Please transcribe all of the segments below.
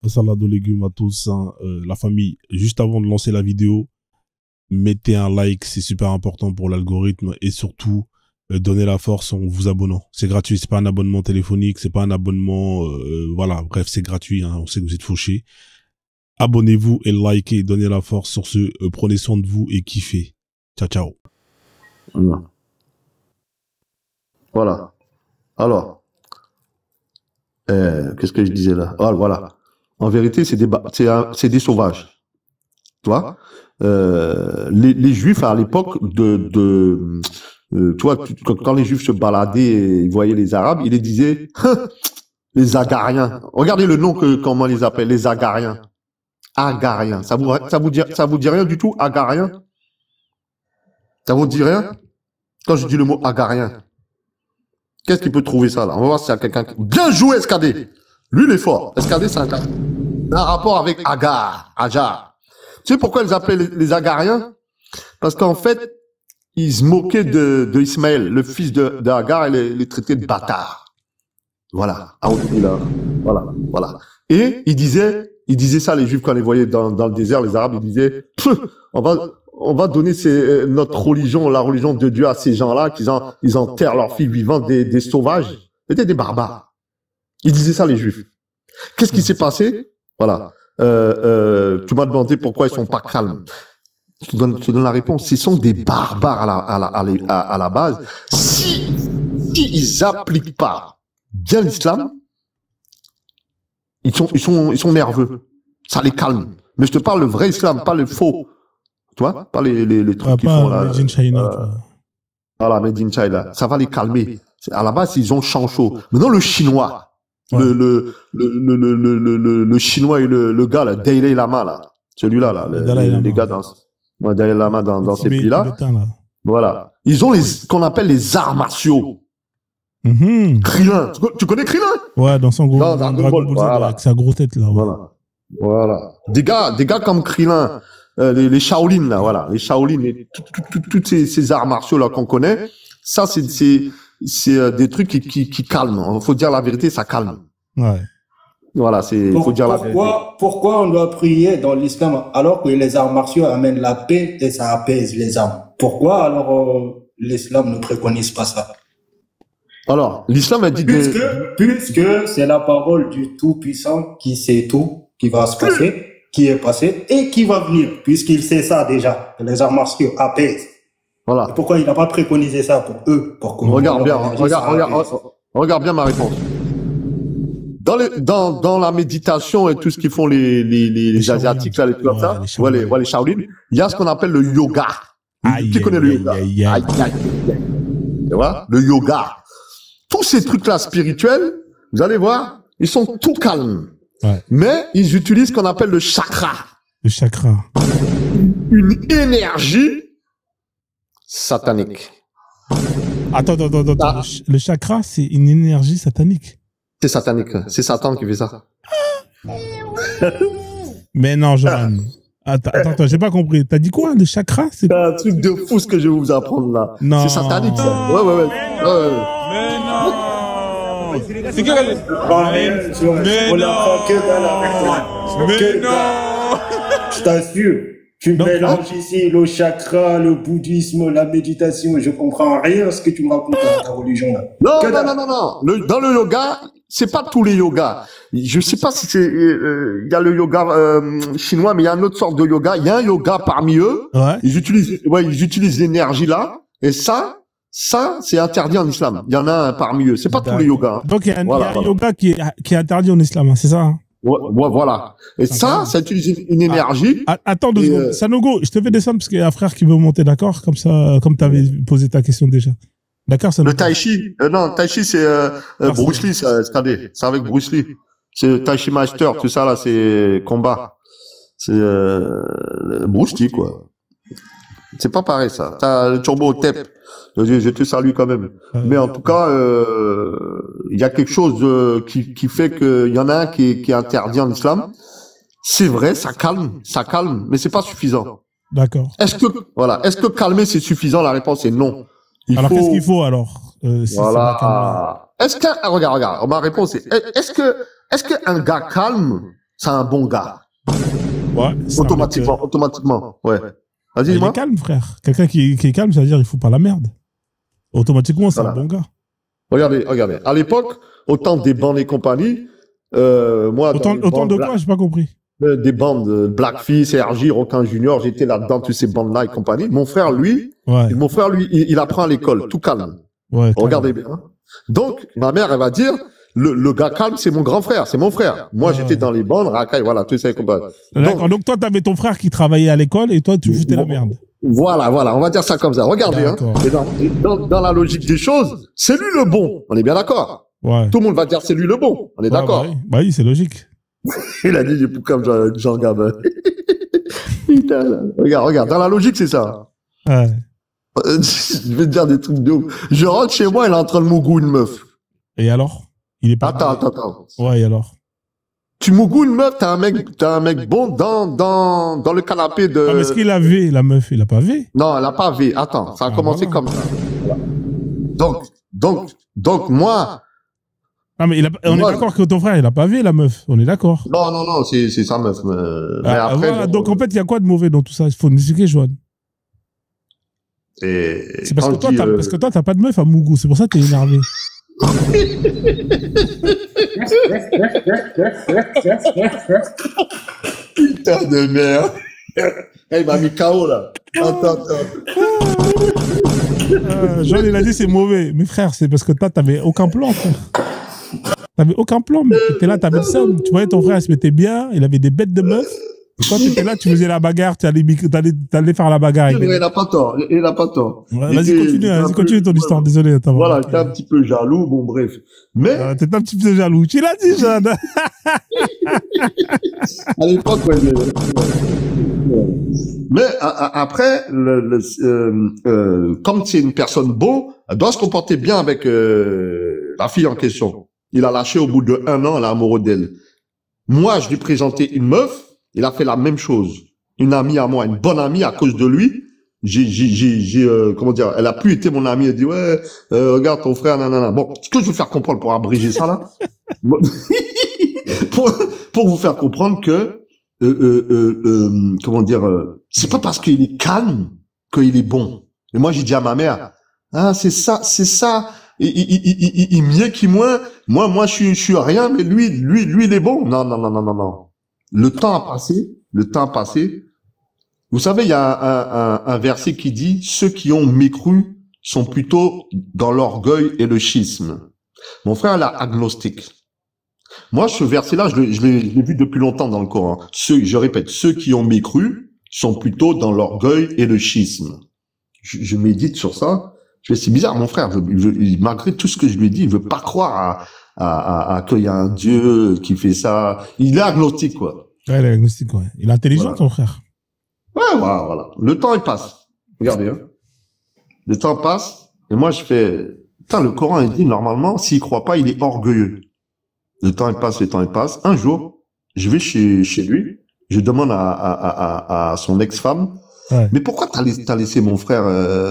salade aux légumes à tous, hein, la famille. Juste avant de lancer la vidéo, mettez un like, c'est super important pour l'algorithme et surtout donnez la force en vous abonnant. C'est gratuit, c'est pas un abonnement téléphonique, c'est pas un abonnement, voilà, bref, c'est gratuit, hein, on sait que vous êtes fauchés. Abonnez-vous et likez, donnez la force sur ce, prenez soin de vous et kiffez. Ciao, ciao. Voilà. Alors, qu'est-ce que je disais là? Ah, voilà. En vérité, c'est des sauvages. Tu vois, les Juifs à l'époque tu vois, quand les Juifs se baladaient et ils voyaient les Arabes, ils les disaient les Agariens. Regardez le nom comment on les appelle, les Agariens. Agariens. Ça vous dit rien du tout, Agariens? Ça vous dit rien? Quand je dis le mot Agarien, qu'est-ce qu'il peut trouver ça là? On va voir s'il y a quelqu'un qui... Bien joué, SKD. Lui, il est fort. SKD, c'est un rapport avec Agar. Tu sais pourquoi ils appelaient les Agariens? Parce qu'en fait, ils se moquaient de Ismaël, le fils de Agar, et les traitaient de bâtard. Voilà. Voilà. Et ils disaient ça, les Juifs, quand ils les voyaient dans le désert, les Arabes, ils disaient, on va donner notre religion, la religion de Dieu à ces gens-là, ils enterrent leurs filles vivantes, des sauvages. C'était des barbares. Ils disaient ça, les Juifs. Qu'est-ce qui s'est passé? Voilà. Tu m'as demandé pourquoi ils sont pas calmes. Je te donne la réponse. Ce sont des barbares à la base. Si ils appliquent pas bien l'islam, ils sont nerveux. Ça les calme. Mais je te parle le vrai islam, pas le faux. Tu vois, pas les trucs qui font là. Made in China, voilà, Made in China. Ça va les calmer. À la base, ils ont champ chaud. Maintenant, le chinois, le chinois et le gars, là, Dalai Lama, là. Celui-là, là. Les gars Dalai Lama dans ces pays-là. Voilà. Ils ont qu'on appelle les arts martiaux. Krillin. Tu connais Krillin? Ouais, dans son gros, dans Dragon Ball Z, voilà. Avec sa grosse tête, là. Ouais. Voilà. Des gars comme Krillin. Les Shaolin, là, voilà, les Shaolin, et toutes ces arts martiaux là qu'on connaît, ça c'est des trucs qui calment. Il faut dire la vérité, ça calme. Ouais. Voilà, faut dire la vérité. Pourquoi on doit prier dans l'islam alors que les arts martiaux amènent la paix et ça apaise les âmes? Pourquoi alors l'islam ne préconise pas ça? Alors, l'islam a dit puisque c'est la parole du Tout-Puissant qui sait tout, qui va se passer, qui est passé et qui va venir, puisqu'il sait ça déjà, que les arts martiaux apaisent. Voilà. Et pourquoi il n'a pas préconisé ça pour eux? Regarde bien ma réponse. Dans la méditation et tout ce qu'ils font les Asiatiques, là, les trucs comme ça, les Shaolin, il y a ce qu'on appelle le yoga. Qui connaît le yoga? Tu vois? Le yoga. Tous ces trucs-là spirituels, vous allez voir, ils sont tout calmes. Ouais. Mais ils utilisent ce qu'on appelle le chakra. Le chakra. Une énergie satanique. Attends. Le chakra, c'est une énergie satanique. C'est satanique. C'est Satan qui fait ça. Mais non, Johan. Attends, j'ai pas compris. T'as dit quoi? Le chakra? C'est un truc de fou ce que je vais vous apprendre là. Non. C'est satanique ça. Ouais. Mais non. C'est que Mais non. Je t'assure, tu mélanges ici le chakra, le bouddhisme, la méditation. Je comprends rien à ce que tu me racontes dans ta religion là. Non. Dans le yoga, c'est pas tous les yogas. Je sais pas si c'est il y a le yoga chinois, mais il y a une autre sorte de yoga. Il y a un yoga parmi eux. Ouais. Ils utilisent l'énergie là, et ça, c'est interdit en islam. Il y en a un parmi eux. C'est pas tous les yogas. Donc, il y a un yoga qui est interdit en islam, c'est ça? Hein? Voilà. Et ça utilise une énergie. Attends 2 secondes. Sanogo, je te fais descendre parce qu'il y a un frère qui veut monter, d'accord? Comme ça, comme tu avais posé ta question déjà. D'accord, Sanogo? Le Tai Chi. Non, Tai Chi, c'est Bruce Lee, c'est avec Bruce Lee. C'est Tai Chi Master, tout ça là, c'est combat. C'est Bruce Lee, quoi. C'est pas pareil, ça. T'as le Turbo Tep. Je te salue quand même. Mais en tout cas, il y a quelque chose qui fait qu'il y en a un qui est interdit en islam. C'est vrai, ça calme, mais c'est pas suffisant. D'accord. Est-ce que calmer c'est suffisant? La réponse est non. Qu'est-ce qu'il faut alors? Voilà. Regarde, ma réponse est, est-ce qu'un gars calme, c'est un bon gars. Ouais. Automatiquement. Ouais. Vas-y, Il dis-moi. est calme, frère. Quelqu'un qui est calme, ça veut dire qu'il faut pas la merde. Automatiquement, c'est un bon gars. Regardez. À l'époque, autant des bandes et compagnie, moi, Autant de quoi, j'ai pas compris. Des bandes Blackfist, RJ, Roquin Junior, j'étais là-dedans, toutes ces bandes-là et compagnie. Mon frère, lui, il apprend à l'école, tout calme. Ouais, regardez bien. Donc, ma mère, elle va dire, le gars calme, c'est mon grand frère, c'est mon frère. Moi, j'étais dans les bandes, racaille, voilà, tout ça et compagnie. D'accord, donc toi, t'avais ton frère qui travaillait à l'école et toi, tu foutais la merde. Voilà, on va dire ça comme ça. Regardez, hein. Et dans la logique des choses, c'est lui le bon. On est bien d'accord. Ouais. Tout le monde va dire c'est lui le bon. On est d'accord. Bah oui, c'est logique. Il a dit, j'ai plus comme Jean Gabin. Putain, regarde, dans la logique, c'est ça. Ouais. Je vais te dire des trucs de ouf. Je rentre chez moi, il est en train de mougou une meuf. Et alors? Il est pas. Attends. Ouais, et alors? Tu mougou une meuf, t'as un mec bon dans le canapé de. Ah, mais est-ce qu'il a V, la meuf? Il a pas V? Non, elle a pas V. Attends, ça a commencé comme ça. Donc, moi. Ah, mais on est d'accord que ton frère, il a pas vu la meuf. On est d'accord. Non, c'est sa meuf. Mais après, voilà, donc, en fait, il y a quoi de mauvais dans tout ça? Il faut nous expliquer, Joanne. C'est parce que toi, t'as pas de meuf à Mougou. C'est pour ça que t'es énervé. Putain de merde. Il m'a mis KO, là. Attends. Joanne, il a dit c'est mauvais. Mais frère, c'est parce que toi, t'avais aucun plan, frère. T'avais aucun plan, mais t'étais là, t'avais le seum. Tu voyais ton frère, il se mettait bien, il avait des bêtes de meufs. Quand t'étais là, tu faisais la bagarre, t'allais faire la bagarre. Il n'a pas tort. Vas-y, continue ton histoire, désolé. Voilà, t'es un petit peu jaloux, bon, bref. Mais. T'es un petit peu jaloux. Tu l'as dit, Jeanne. À l'époque, ouais. Mais après, comme c'est une personne bonne, elle doit se comporter bien avec la fille en question. Il a lâché au bout de 1 an, elle est amoureuse d'elle. Moi, je lui présentais une meuf, il a fait la même chose. Une amie à moi, une bonne amie, à cause de lui, comment dire, elle a plus été mon amie, elle dit, ouais, regarde ton frère, nanana. Bon, ce que je veux faire comprendre pour abréger ça, là, pour vous faire comprendre que, comment dire, c'est pas parce qu'il est calme qu'il est bon. Et moi, j'ai dit à ma mère, ah, c'est ça, il mieux qu'il moi, je suis rien, mais lui, il est bon. Non. Le temps a passé. Vous savez, il y a un verset qui dit, ceux qui ont mécru sont plutôt dans l'orgueil et le schisme. Mon frère, il est agnostique. Moi, ce verset-là, je l'ai vu depuis longtemps dans le Coran. Je répète, ceux qui ont mécru sont plutôt dans l'orgueil et le schisme. Je médite sur ça. C'est bizarre, mon frère, malgré tout ce que je lui ai dit, il veut pas croire à qu'il y a un Dieu qui fait ça. Il est agnostique, quoi. Ouais, il est agnostique, ouais. Il est intelligent, ton frère. Ouais, voilà. Le temps, il passe. Regardez, hein. Le temps passe, et moi, je fais, putain, le Coran, il dit, normalement, s'il croit pas, il est orgueilleux. Le temps, il passe. Un jour, je vais chez lui, je demande à son ex-femme, ouais. Mais pourquoi t'as laissé mon frère,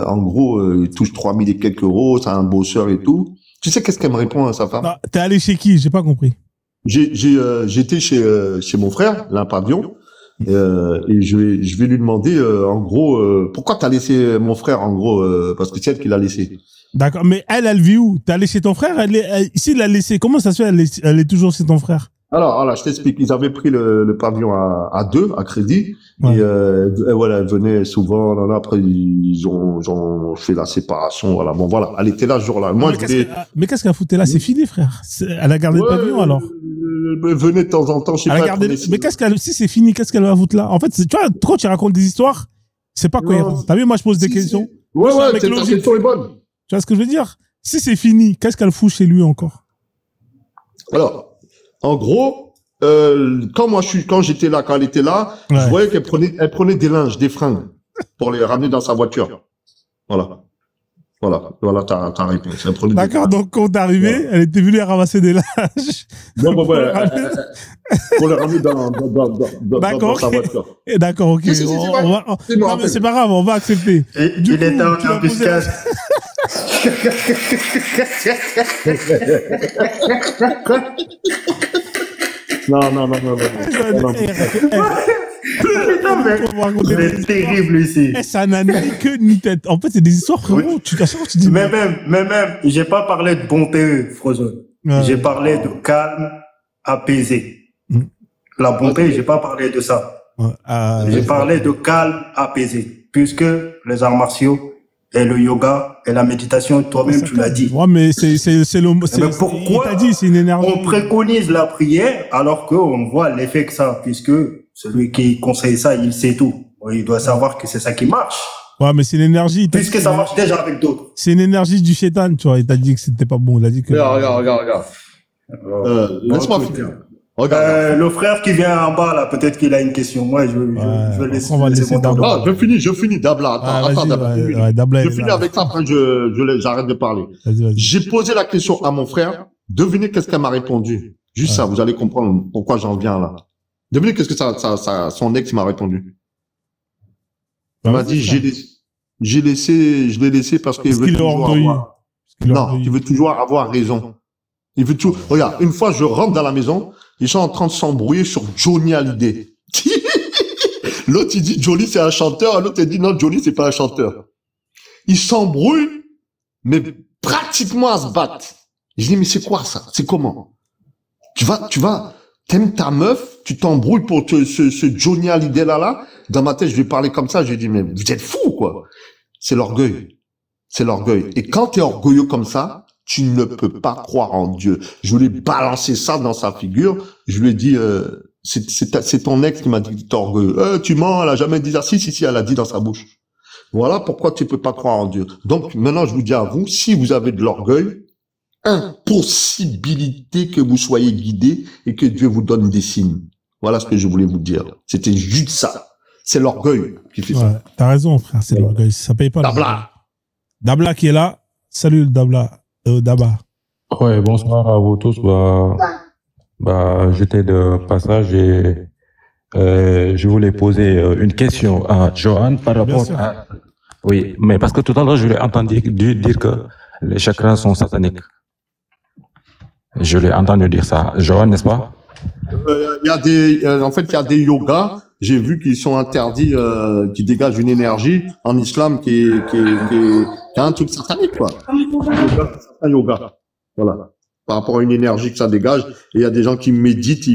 en gros, il touche 3000 et quelques euros, c'est un bosseur et tout. Tu sais qu'est-ce qu'elle me répond à sa femme? Non, t'es allé chez qui? J'ai pas compris. J'étais chez mon frère, là, pavillon, et je vais lui demander, en gros, pourquoi t'as laissé mon frère, en gros, parce que c'est elle qui l'a laissé. D'accord, mais elle vit où? T'as laissé ton frère? S'il l'a laissé, comment ça se fait, elle est toujours chez ton frère? Alors, je t'explique. Ils avaient pris le pavillon à 2, à crédit. Ouais. Et voilà, elle venait souvent. Après, ils ont fait la séparation. Voilà. Bon, voilà. Elle était là ce jour-là. Moi, mais qu'est-ce qu'elle foutait là? C'est fini, frère. Elle a gardé le pavillon, alors? Elle venait de temps en temps. Je sais pas. Mais si c'est fini, qu'est-ce qu'elle va foutre là? En fait, tu vois, quand tu racontes des histoires, c'est pas cohérent. T'as vu, moi, je pose des questions. Ouais, ta question est bonne. Tu vois ce que je veux dire? Si c'est fini, qu'est-ce qu'elle fout chez lui encore? Alors, en gros, quand j'étais là, quand elle était là, ouais. Je voyais qu'elle prenait des linges, des fringues, pour les ramener dans sa voiture. Voilà, ta réponse. D'accord, donc quand t'es arrivé, ouais. Elle était venue ramasser des linges. Non, pour les ramener dans sa voiture. D'accord, ok. Non, mais c'est pas grave, on va accepter. Il était en embuscade. Non. Putain, c'est terrible ici. Ça n'a ni queue ni tête. En fait, c'est des histoires, frérot. Tu dis. Mais même, j'ai pas parlé de bonté, Frozen. J'ai parlé de calme, apaisé. La bonté, j'ai pas parlé de ça. J'ai parlé de calme, apaisé. Puisque les arts martiaux et le yoga et la méditation, toi-même, tu l'as dit. Ouais, mais c'est Mais pourquoi il t'a dit, c'est une énergie. on préconise la prière alors qu'on voit l'effet que ça a, puisque celui qui conseille ça, il sait tout. Il doit savoir que c'est ça qui marche. Ouais, mais c'est l'énergie. Puisque ça marche déjà avec d'autres. C'est une énergie du shaitan, tu vois. Il t'a dit que c'était pas bon. Il a dit que. Regarde. Laisse-moi finir. Regarde. Le frère qui vient en bas, là, peut-être qu'il a une question. Moi, je vais laisser. On va laisser Dabla. Je finis, Dabla. Attends, Dabla. Dabla Je finis avec ça, après j'arrête de parler. Vas-y. J'ai posé la question à mon frère. Devinez qu'est-ce qu'elle m'a répondu. Juste ça, vous allez comprendre pourquoi j'en viens là. Devinez qu'est-ce que son ex m'a répondu. Il m'a dit, je l'ai laissé parce qu'il veut toujours avoir. Non, il veut toujours avoir raison. Il veut toujours. Regarde, une fois, je rentre dans la maison, ils sont en train de s'embrouiller sur Johnny Hallyday. L'autre, il dit Johnny, c'est un chanteur. L'autre, il dit non, Johnny, c'est pas un chanteur. Ils s'embrouillent, mais pratiquement à se battre. Je dis, mais c'est quoi ça? C'est comment? T'aimes ta meuf, tu t'embrouilles pour ce Johnny Hallyday là. Dans ma tête, je lui ai parlé comme ça, je lui ai dit, mais vous êtes fous, quoi. C'est l'orgueil. C'est l'orgueil. Et quand t'es orgueilleux comme ça, tu ne peux pas croire en Dieu. Je voulais balancer ça dans sa figure. Je lui ai dit, c'est ton ex qui m'a dit que t'es orgueilleux. Tu mens, elle a jamais dit ça. Si, elle a dit dans sa bouche. Voilà pourquoi tu peux pas croire en Dieu. Donc, maintenant, je vous dis à vous, si vous avez de l'orgueil, impossibilité que vous soyez guidé et que Dieu vous donne des signes. Voilà ce que je voulais vous dire. C'était juste ça. C'est l'orgueil qui fait ça. T'as raison, frère, c'est l'orgueil. Ça paye pas. Dabla. Dabla qui est là. Salut, Dabla. Daba. Ouais, bonsoir à vous tous. J'étais de passage et je voulais poser une question à Johan par rapport à... Oui, mais parce que tout à l'heure, je l'ai entendu dire que les chakras sont sataniques. Je l'ai entendu dire ça. Johan, n'est-ce pas? Il y a des yogas, j'ai vu qu'ils sont interdits, qui dégagent une énergie en islam qui est un truc satanique, quoi. Un yoga. Voilà. Par rapport à une énergie que ça dégage. Et il y a des gens qui méditent,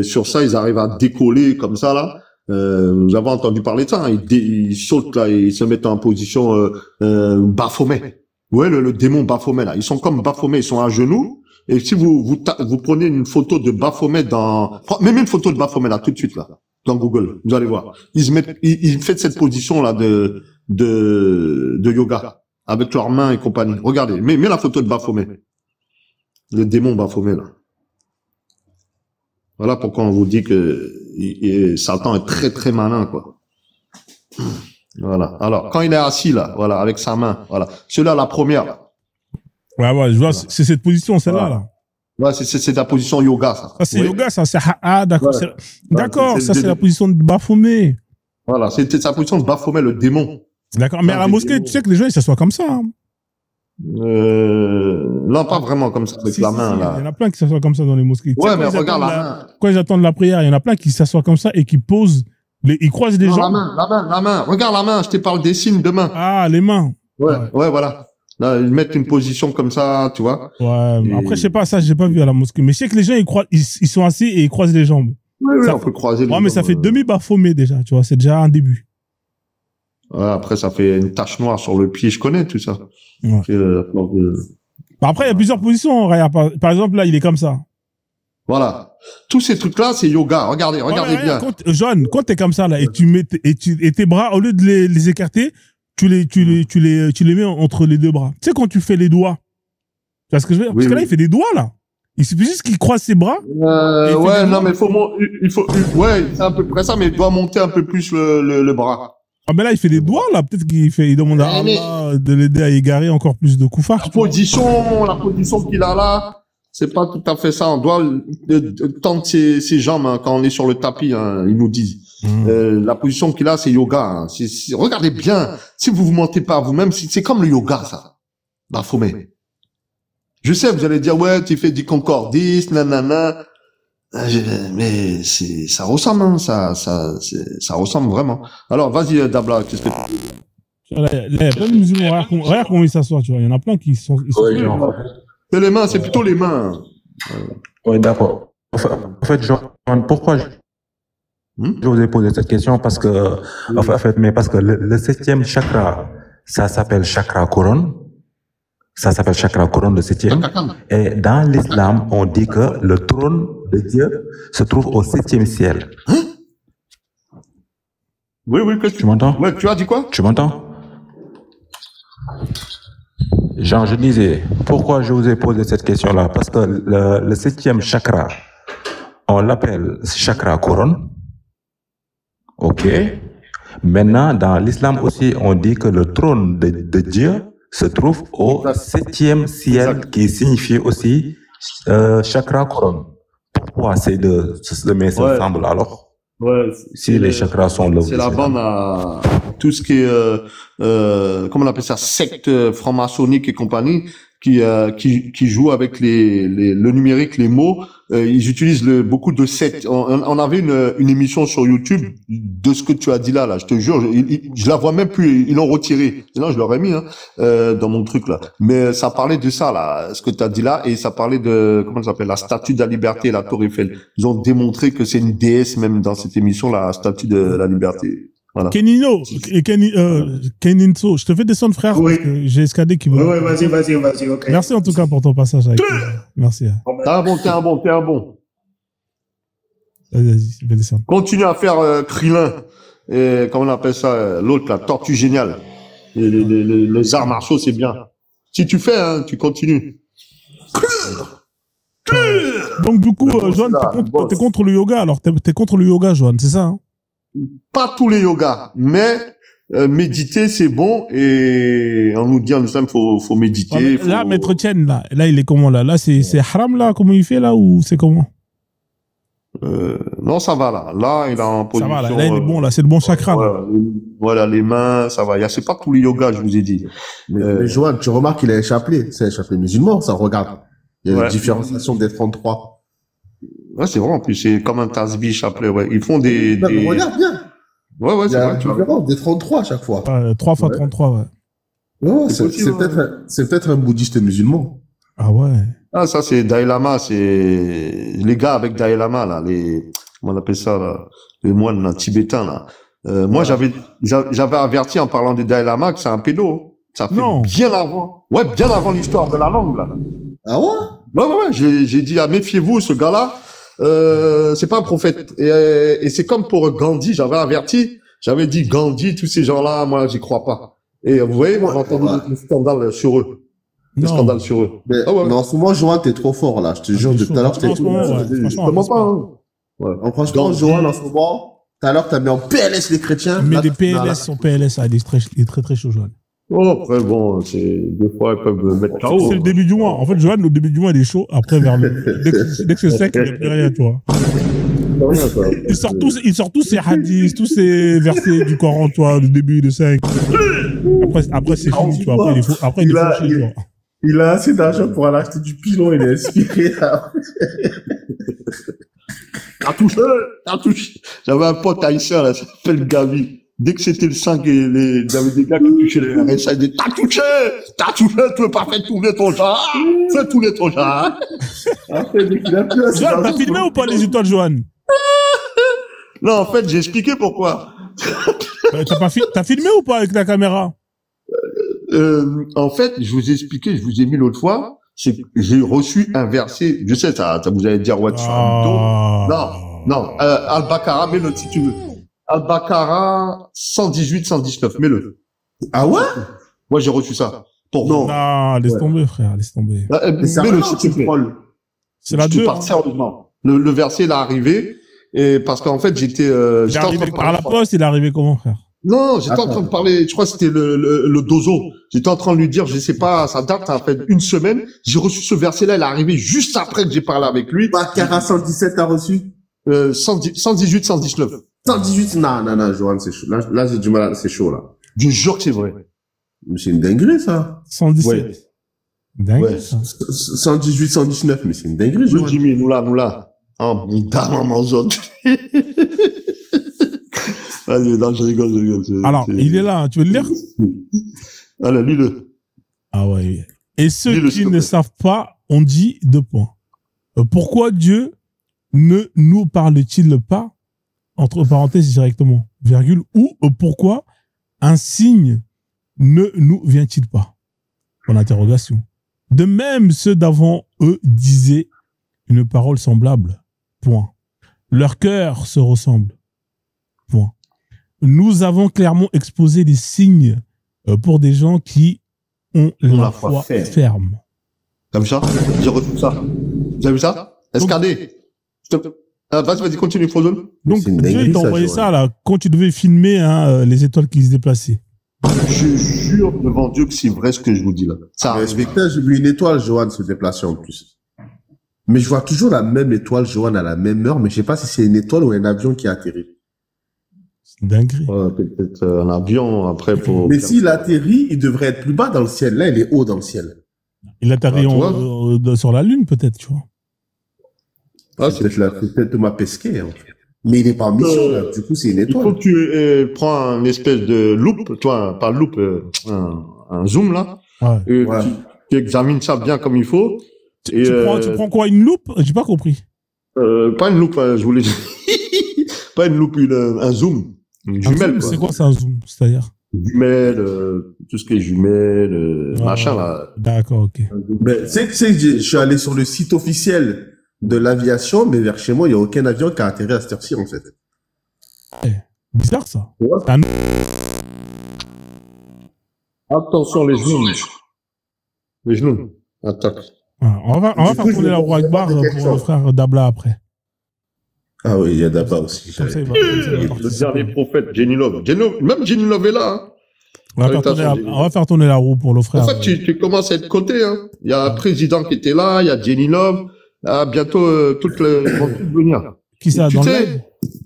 sur ça, ils arrivent à décoller comme ça, là. Vous avez entendu parler de ça, hein. Ils sautent, là, et ils se mettent en position, Baphomet. Ouais, le démon Baphomet, là. Ils sont comme Baphomet, ils sont à genoux. Et si vous prenez une photo de Baphomet même une photo de Baphomet là, tout de suite là, dans Google, vous allez voir. Ils font cette position là de yoga, avec leurs mains et compagnie. Regardez, mets la photo de Baphomet. Le démon Baphomet là. Voilà pourquoi on vous dit que Satan est très très malin, quoi. Voilà. Alors, quand il est assis là, voilà, avec sa main, voilà. Celui-là, la première. Ouais, je vois, c'est cette position, celle-là, là. Ouais, c'est la position yoga, ça. Ça, c'est yoga, ça. D'accord. Ouais. D'accord, ça, c'est la position de Baphomet. Voilà, c'était sa position de Baphomet, le démon. D'accord, mais à la mosquée, tu sais que les gens, ils s'assoient comme ça. Hein. Non, pas vraiment comme ça, avec la main, là. Il y en a plein qui s'assoient comme ça dans les mosquées. Ouais, mais regarde la main. Quand ils attendent la prière, il y en a plein qui s'assoient comme ça et qui posent, ils croisent des gens. La main. Regarde la main, je te parle des signes de main. Ah, les mains. Ouais, voilà. Là, ils mettent une position comme ça, tu vois. Ouais, mais après, je sais pas, ça, j'ai pas vu à la mosquée. Mais je sais que les gens, ils sont assis et ils croisent les jambes. Oui, on peut croiser les jambes. Ouais, mais ça fait demi-Baphomet déjà, tu vois, c'est déjà un début. Ouais, après, ça fait une tache noire sur le pied, je connais tout ça. Ouais. Après, il y a plusieurs positions. Par exemple, là, il est comme ça. Voilà. Tous ces trucs-là, c'est yoga. Regardez bien. Quand t'es comme ça, là, et tes bras, au lieu de les écarter, tu les mets entre les deux bras. Tu sais, quand tu fais les doigts. Tu vois ce que je veux dire? Parce que là, il fait des doigts, là. Il suffit juste qu'il croise ses bras. Ouais, non, mais ouais, c'est à peu près ça, mais il doit monter un peu plus le bras. Ah, mais là, il fait des doigts, là. Peut-être il demande à Allah de l'aider à égarer encore plus de coups fards. La position qu'il a là, c'est pas tout à fait ça. On doit tendre ses jambes, hein, quand on est sur le tapis, hein, ils nous disent. La position qu'il a, c'est yoga. Hein. Regardez bien. Si vous vous mentez pas à vous-même, c'est comme le yoga, ça. Baphomet. Je sais, vous allez dire, ouais, tu fais du concordis, nanana. Mais ça ressemble, hein, ça ressemble vraiment. Alors, vas-y, Dabla, qu'est-ce que tu veux? Il y a plein de musulmans, regarde comment ils s'assoient, tu vois. Il y en a plein qui sont. C'est les mains, c'est plutôt les mains. Oui, d'accord. En fait, pourquoi je vous ai posé cette question? Parce que, parce que le 7e chakra, ça s'appelle chakra couronne. Ça s'appelle chakra couronne, le 7e. Et dans l'islam, on dit que le trône de Dieu se trouve au 7e ciel. Oui, tu m'entends? Ouais, tu as dit quoi? Tu m'entends? Jean, je disais, pourquoi je vous ai posé cette question-là? Parce que le 7e chakra, on l'appelle chakra couronne. Ok. Maintenant, dans l'islam aussi, on dit que le trône de Dieu se trouve au 7e ciel, qui signifie aussi chakra couronne. Pourquoi ces deux se mettent ensemble alors? Ouais, si les chakras sont là. C'est la bande à tout ce qui est, comment on appelle ça, secte franc-maçonnique et compagnie, qui joue avec le numérique, les mots. Ils utilisent beaucoup de sectes. On avait une émission sur YouTube de ce que tu as dit là, je te jure. Je la vois même plus. Ils l'ont retiré. Sinon, je l'aurais mis dans mon truc là. Mais ça parlait de ça là, ce que tu as dit là, et ça parlait de comment ça s'appelle, la statue de la liberté, la Tour Eiffel. Ils ont démontré que c'est une déesse même dans cette émission, la statue de la liberté. Voilà. Keninso, je te fais descendre, frère, parce que j'ai escadé qui veut. Oui, vas-y, ok. Merci en tout cas pour ton passage avec Merci. T'es un bon. Vas-y, je vais descendre. Continue à faire Krillin, et comment on appelle ça, l'autre, la tortue géniale. Les arts martiaux, c'est bien. Si tu fais, tu continues. Donc du coup, Johan, t'es contre le yoga, alors t'es contre le yoga, Johan, c'est ça, hein? Pas tous les yogas, mais méditer c'est bon, et on nous dit en islam faut méditer. Ouais, là, Maître Tien, là il est comment là c'est haram là, comment il fait là, ou c'est comment? Non, ça va là il est en position. Ça va là il est bon là, c'est le bon chakra. Voilà, les mains, ça va. C'est pas tous les yogas, je vous ai dit. Mais Johan, tu remarques qu'il a échappé, c'est un chapelet musulman, ça regarde. Il y a une différenciation des 33. Ouais, c'est vrai, en plus, c'est comme un tasbih chapelet, ouais. Ils font des... Regarde bien. Ouais, c'est vrai. Il y a différence des 33 à chaque fois. 3 fois 33, ouais. Ouais, c'est peut-être un bouddhiste musulman. Ah ouais. Ah, ça, c'est Dalai Lama, c'est les gars avec Dalai Lama, là, comment on appelle ça, là, les moines, là, tibétains, là. Moi, j'avais averti en parlant de Dalai Lama que c'est un pédo. Ça fait bien avant. Ouais, bien avant l'histoire de la langue, là. Ah ouais? Ouais, j'ai dit, méfiez-vous, ce gars-là, c'est pas un prophète. Et c'est comme pour Gandhi, j'avais averti, j'avais dit Gandhi, tous ces gens-là, moi, j'y crois pas. Et vous voyez, moi, j'ai entendu le scandale sur eux. Le scandale sur eux. Mais en ce moment, Johan, t'es trop fort, là. Je te jure, depuis tout à l'heure, Comment pas, hein? Ouais. Franchement, Johan, en ce moment, tout à l'heure, t'as mis en PLS les chrétiens. Mais des PLS sont PLS, il est très très chaud, Johan. Oh, après, bon, des fois, ils peuvent mettre KO. C'est le début du mois. En fait, Johan, le début du mois, il est chaud. Après, dès que c'est sec, il n'y a plus rien, tu vois. Il sort tous ces hadiths, tous ces versets du Coran, tu vois, du début de 5. Après, c'est fini, tu vois. Après, il est fauché, tu vois. Il a assez d'argent pour aller acheter du pilon, il est inspiré. T'as touché. J'avais un pote haïtien, là, ça s'appelle Gavi. Dès que c'était le 5 et il y avait des gars qui touchaient les RSA, ils disaient, t'as touché, tu veux pas faire tourner ton genre, fais tourner ton genre. Johan, t'as filmé ou pas les étoiles, Johan? Non, en fait, j'ai expliqué pourquoi. T'as filmé ou pas avec la caméra? En fait, je vous ai expliqué, je vous ai mis l'autre fois, c'est que j'ai reçu un verset, je sais, ça vous allez dire, ouais, tu fais un dos. Non, Al-Baqarah, mets-le si tu veux. Al-Baqarah 118, 119, mets-le. Ah ouais? Moi, j'ai reçu ça. Non, laisse tomber, frère, laisse tomber. Mets-le si tu veux. C'est la 2. Je parle sérieusement. Le verset, il est arrivé, et parce qu'en fait, j'étais en train de par la poste, il est arrivé comment, frère? Non, j'étais en train de parler, je crois que c'était le dozo. J'étais en train de lui dire, je sais pas, ça date, ça fait une semaine. J'ai reçu ce verset-là, il est arrivé juste après que j'ai parlé avec lui. Baqarah 117, t'as reçu? 118, 119. 118, non, Johan, c'est chaud. Là, j'ai du mal, c'est chaud, là. Je jure que c'est vrai. Mais c'est une dinguerie, ça. 117. Ouais. Dingue, ouais. ça. 118, 119, mais c'est une dinguerie, Johan. Jimmy, nous là. Oh, putain, maman, Vas-y, non, je rigole. Alors, il est là, tu veux le lire? Allez, lis-le. Ah ouais. Et ceux qui ne savent pas, on dit 2 points. Pourquoi Dieu ne nous parle-t-il pas, entre parenthèses directement, virgule, ou pourquoi un signe ne nous vient-il pas? Pour l'interrogation. De même, ceux d'avant eux disaient une parole semblable. Point. Leur cœur se ressemble. Point. Nous avons clairement exposé des signes pour des gens qui ont la foi ferme. Comme ça, je retrouve ça. Vous avez vu ça? SKD. Vas-y, continue, Frozen. Donc, Dieu t'a envoyé ça, là, quand tu devais filmer les étoiles qui se déplaçaient. Je jure devant Dieu que c'est vrai ce que je vous dis là. Ça respecte, j'ai vu une étoile, Johan, se déplacer en plus. Mais je vois toujours la même étoile, Johan, à la même heure, mais je sais pas si c'est une étoile ou un avion qui atterrit. C'est dinguerie. Peut-être un avion, après, pour... Mais s'il atterrit, il devrait être plus bas dans le ciel. Là, il est haut dans le ciel. Il atterrit sur la Lune, peut-être, tu vois. Ah, c'est peut-être Thomas Pesquet, hein. Mais il n'est pas en mission, là. Du coup, c'est une étoile. Il faut que tu prends un espèce de loupe, toi, pas loupe, un zoom, là. Ouais. Tu examines ça bien comme il faut. Tu prends quoi, une loupe? J'ai pas compris. Pas une loupe, je voulais dire. Pas une loupe, un zoom. Une jumelle, quoi. C'est quoi, c'est un zoom? C'est-à-dire? Jumelle, tout ce qui est jumelle, machin, là. D'accord, ok. Mais, je suis allé sur le site officiel de l'aviation, mais vers chez moi, il n'y a aucun avion qui a atterri à cette heure-ci, en fait. Bizarre, ça. Ouais. Attention, les genoux. Les genoux. Attaque. On va faire tourner la roue Akbar pour le frère Dabla après. Ah oui, il y a Dabla aussi. Le dernier prophète, Jenny Love. Même Jenny Love est là. Hein. On va faire tourner la roue pour le frère. En fait, tu commences à être coté. Hein. Il y a un président qui était là, il y a Jenny Love. Ah, bientôt, toutes les vont venir. Qui ça, dans le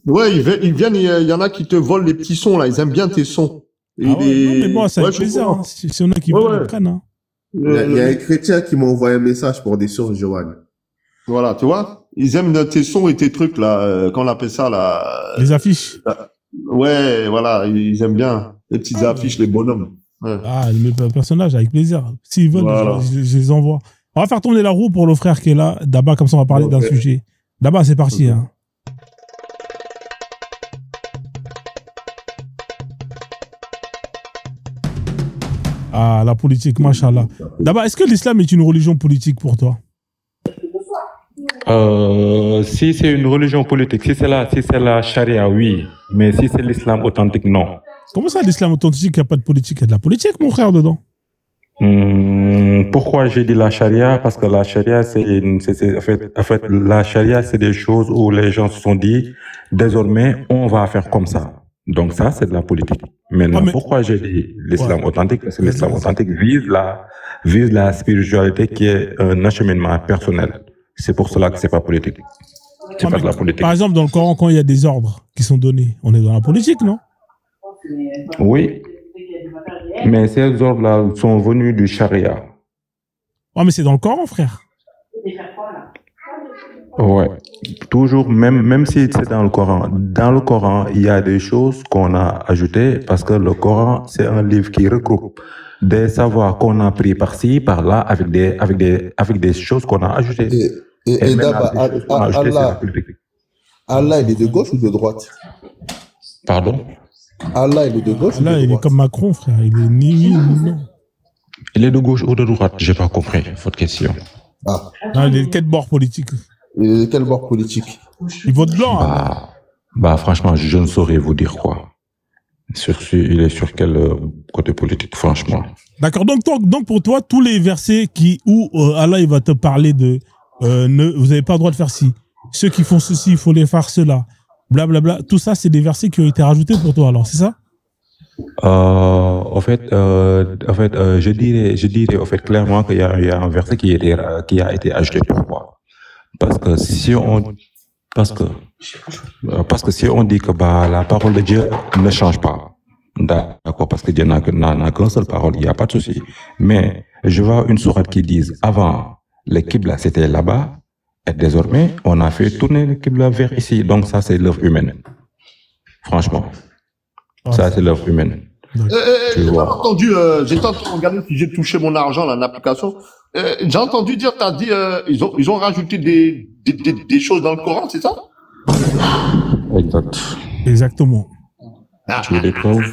Ouais, ils viennent, il y en a qui te volent les petits sons, là. Ils aiment bien tes sons. Non, mais moi, ça fait plaisir. Hein. Si on a qui veulent, ils prennent. Hein. Il y a un chrétien qui m'a envoyé un message pour des sources, Johan. Voilà, tu vois. Ils aiment tes sons et tes trucs, là. Qu'on appelle ça, là. Les affiches. Ouais, voilà. Ils aiment bien. Les petites affiches, les bonhommes. Ouais. Ah, mes personnages, avec plaisir. S'ils veulent, voilà. je les envoie. On va faire tourner la roue pour le frère qui est là. D'abord, comme ça, on va parler d'un sujet. D'abord, c'est parti. Hein. Ah, la politique, machallah. D'abord, est-ce que l'islam est une religion politique pour toi? Si c'est une religion politique, si c'est la charia, oui. Mais si c'est l'islam authentique, non. Comment ça, l'islam authentique, il n'y a pas de politique? Il y a de la politique, mon frère, dedans. Pourquoi j'ai dit la charia? Parce que la charia, en fait, la charia, c'est des choses où les gens se sont dit, désormais, on va faire comme ça. Donc ça, c'est de la politique. Maintenant, pourquoi j'ai dit l'islam authentique? Parce que l'islam authentique vise la spiritualité qui est un acheminement personnel. C'est pour cela que c'est pas politique. C'est pas de la politique. Par exemple, dans le Coran, quand il y a des ordres qui sont donnés, on est dans la politique, non? Oui. Mais ces ordres-là sont venus du charia. Ouais, mais c'est dans le Coran, frère. Ouais. Toujours, même si c'est dans le Coran. Dans le Coran, il y a des choses qu'on a ajoutées parce que le Coran, c'est un livre qui regroupe des savoirs qu'on a pris par-ci, par-là, avec des choses qu'on a ajoutées. Et d'abord, Allah, il est de gauche ou de droite? Pardon? Allah, il est de gauche ou de droite? Allah, il est comme Macron, frère. Il est ni oui, ni non. Il est de gauche ou de droite? J'ai pas compris votre question. Ah. Non, il est de quel bord politique? Il est de quel bord politique? Il vote blanc. Franchement, je ne saurais vous dire quoi. Il est sur quel côté politique, franchement. D'accord. Donc pour toi, tous les versets où Allah il va te parler de vous n'avez pas le droit de faire ci. Ceux qui font ceci, il faut les faire cela. Blablabla. Tout ça, c'est des versets qui ont été rajoutés pour toi. Alors, c'est ça? En fait, je dirais en fait clairement qu'il y a un verset qui a été ajouté pour moi. Parce que si on dit que la parole de Dieu ne change pas, d'accord, parce que Dieu n'a qu'une seule parole, il n'y a pas de souci. Mais je vois une sourate qui dit avant, les Qibla c'était là-bas, Et désormais, on a fait tourner le Qibla vers ici. Donc ça, c'est l'œuvre humaine. Franchement. Ça, c'est l'œuvre humaine. J'ai entendu regarder si j'ai touché mon argent dans l'application. J'ai entendu dire, t'as dit, ils ont rajouté des choses dans le Coran, c'est ça? Exact. Exactement. Tu veux des preuves?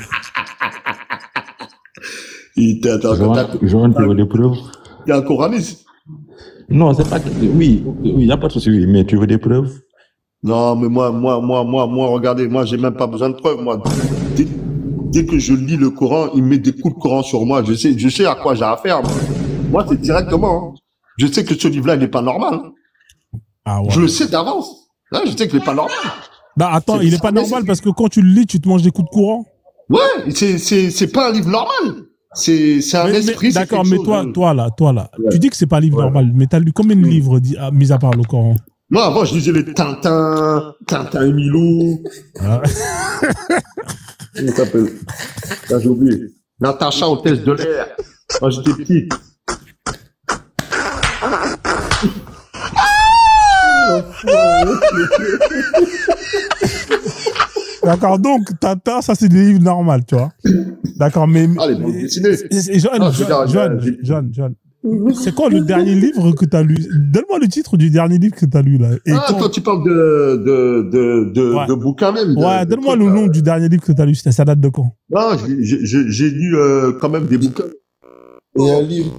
Johan, tu veux des preuves? Il y a un coraniste. Non, c'est pas que... Oui, il n'y a pas de souci, mais tu veux des preuves? Non, mais moi, regardez, moi, j'ai même pas besoin de preuves, moi. Dès que je lis le Coran, il met des coups de Coran sur moi. Je sais à quoi j'ai affaire, moi. Moi, c'est directement, hein. Je sais que ce livre-là, il n'est pas normal. Hein. Ah ouais. Je le sais d'avance. Là, je sais qu'il n'est pas normal. Bah, attends, il n'est pas normal parce que quand tu le lis, tu te manges des coups de courant. Ouais, c'est pas un livre normal. C'est un esprit. D'accord, mais toi là, ouais. Tu dis que c'est pas un livre normal, mais t'as lu combien de livres, mis à part le Coran? Moi, avant, je lisais les Tintin et Milou. Ah. Comment ça s'appelle? Là, j'ai oublié. Natacha, hôtesse de l'air. Quand j'étais petit. D'accord, donc Tintin, ça c'est des livres normaux, tu vois. D'accord, mais... Ah, les bandes dessinées. John, c'est quoi le dernier livre que tu as lu? Donne-moi le titre du dernier livre que tu as lu, là. Et toi, tu parles de bouquins même. Ouais, donne-moi le nom du dernier livre que tu as lu. Ça date de quand? Non, j'ai lu quand même des bouquins. Et un livre,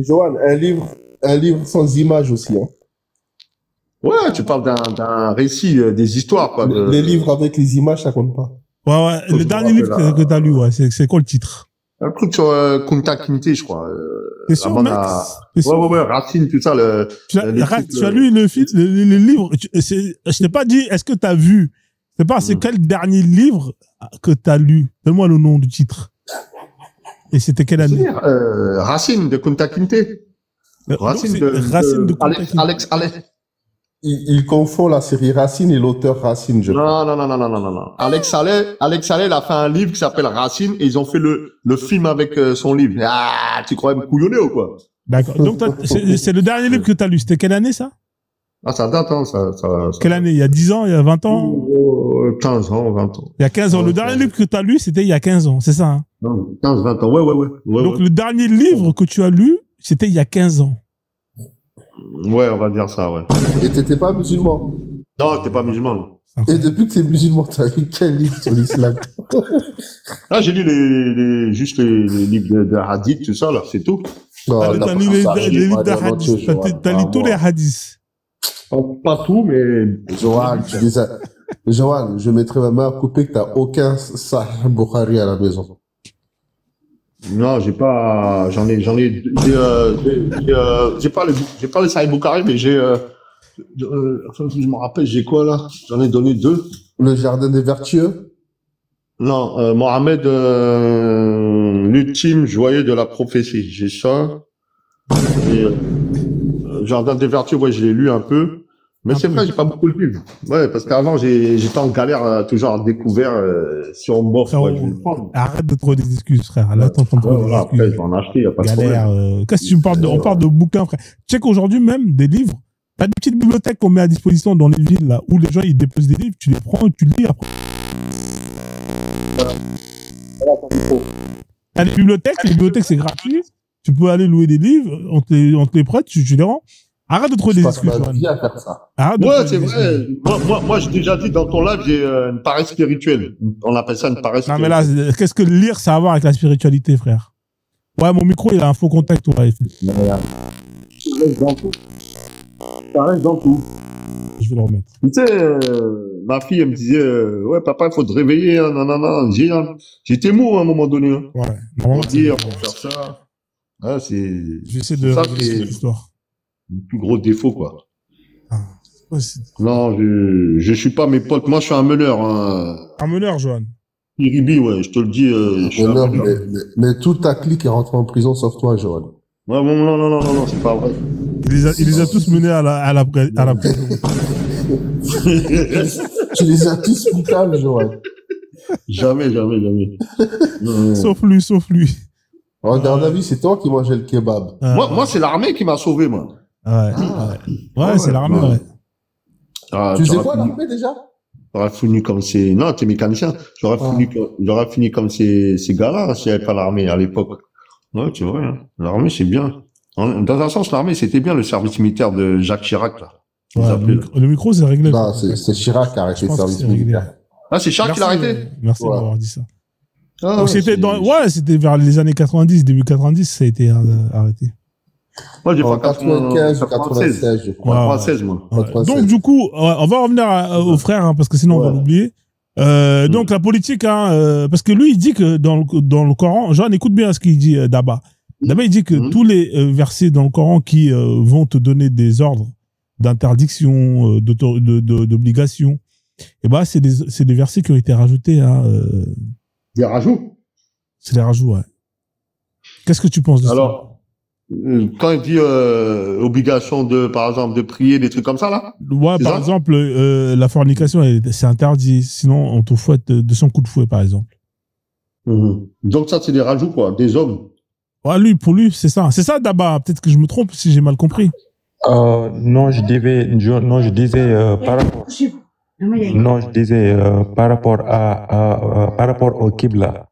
Johan, un livre sans image aussi, hein. Ouais, tu parles d'un récit, des histoires, quoi. Les livres avec les images, ça compte pas. Ouais, le dernier livre que tu as lu, ouais, c'est quoi le titre? Un truc sur Kunta Kinte, je crois. C'est sûr, mec? Ouais, Racine, tout ça. Tu as lu le livre? Je t'ai pas dit, est-ce que tu as vu? C'est quel dernier livre que tu as lu? Donne-moi le nom du titre. Et c'était quelle année? Racine de Kunta Kinte. Racine de Kunta Kinte. Alex. Il confond la série Racine et l'auteur Racine, je crois. Non. Alex Allais, il a fait un livre qui s'appelle Racine et ils ont fait le film avec son livre. Ah, tu crois me couillonner ou quoi? D'accord. Donc, c'est le dernier livre que tu as lu. C'était quelle année, ça? Ah, ça date, hein, ça. Quelle année? Il y a 10 ans, il y a 20 ans? 15 ans, 20 ans. Il y a 15 ans. Le dernier livre que tu as lu, c'était il y a 15 ans, c'est ça, hein? Non, 15, 20 ans. Ouais. Donc, le dernier livre que tu as lu, c'était il y a 15 ans. Ouais, on va dire ça, ouais. Et t'étais pas musulman? Non, t'es pas musulman. Et depuis que t'es musulman, t'as lu quel livre sur l'islam? Ah, j'ai lu juste les livres de hadith, tout ça, là, c'est tout. T'as lu les livres de hadith. T'as lu tous les hadiths. Pas tout, mais... Johan, je mettrai ma main à couper que t'as aucun Sahih Bukhari à la maison. Non, j'ai pas le Sahih Bukhari, mais je me rappelle, j'ai quoi, là? J'en ai donné 2. Le Jardin des Vertueux? Non, Mohamed, l'ultime joyeux de la prophétie. J'ai ça. Et, Jardin des Vertueux, ouais, je l'ai lu un peu. Mais c'est vrai, j'ai pas beaucoup lu. Ouais, parce qu'avant, j'étais en galère, toujours à découvert, sur mon bof. Ouais, arrête de trouver des excuses, frère. Là, t'es en train de trouver des excuses. Après, je vais en acheter, y a pas de problème. Qu'est-ce que tu me parles on parle de bouquins, frère. Tu sais qu'aujourd'hui, même, des livres, t'as des petites bibliothèques qu'on met à disposition dans les villes, là, où les gens, ils déposent des livres, tu les prends, tu lis après. T'as les bibliothèques, c'est gratuit. Tu peux aller louer des livres, on te les prête, tu les rends. Arrête de trouver des excuses. Ouais, c'est vrai. Moi, j'ai déjà dit dans ton live, j'ai une paresse spirituelle. On appelle ça une paresse spirituelle. Non, mais là, qu'est-ce que lire, ça a à voir avec la spiritualité, frère? Ouais, mon micro, il a un faux contact, ouais. Ça reste dans tout. Je vais le remettre. Tu sais, ma fille, elle me disait, ouais, papa, il faut te réveiller, hein, non. J'étais mou à un moment donné. Hein. Ouais. Pour dire, pour faire ça. Ah, j'essaie de résoudre l'histoire. Le plus gros défaut, quoi. Ah. Ouais, non, je suis pas mes potes. Moi, je suis un meneur. Hein. Un meneur, Johan. Iribi, ouais, je te le dis. Mais toute ta clique est rentrée en prison sauf toi, Johan. Ouais, non, c'est pas vrai. Il les a tous menés à la prison. Tu les as tous boucables, Johan. Jamais. Sauf lui. En garde à vue, c'est toi qui mangeais le kebab. Moi, c'est l'armée qui m'a sauvé, moi. Ouais, c'est l'armée, ouais. Tu sais quoi, l'armée, déjà? J'aurais fini comme ces... Non, t'es mécanicien. J'aurais fini comme ces gars-là s'il n'y avait pas l'armée à l'époque. Ouais, c'est vrai. Hein. L'armée, c'est bien. Dans un sens, l'armée, c'était bien le service militaire de Jacques Chirac, là. Ouais, le micro, c'est réglé. Non, c'est Chirac qui a arrêté le service militaire. Ah, c'est Chirac qui l'a arrêté? Merci d'avoir dit ça. Ah, donc c'était c'était vers les années 90, début 90, ça a été arrêté. Moi, j'ai pas 95 ou 96, je crois. 96, moi. Ouais. Donc, du coup, on va revenir aux frères, hein, parce que sinon, on va l'oublier. Donc, la politique, parce que lui, il dit que dans le Coran, Jean, écoute bien ce qu'il dit, Daba. Daba, il dit que tous les versets dans le Coran qui vont te donner des ordres d'interdiction, d'obligation, et ben, c'est des versets qui ont été rajoutés. Des rajouts? C'est des rajouts, ouais. Qu'est-ce que tu penses de ça? Alors, quand il dit obligation par exemple, de prier, des trucs comme ça, là? Ouais, par exemple, la fornication, c'est interdit. Sinon, on te fouette de 200 coups de fouet, par exemple. Donc ça, c'est des rajouts, quoi, des hommes. Ouais, pour lui, c'est ça. C'est ça, Daba. Peut-être que je me trompe si j'ai mal compris. Non, je disais par rapport. Non, je disais par rapport au Qibla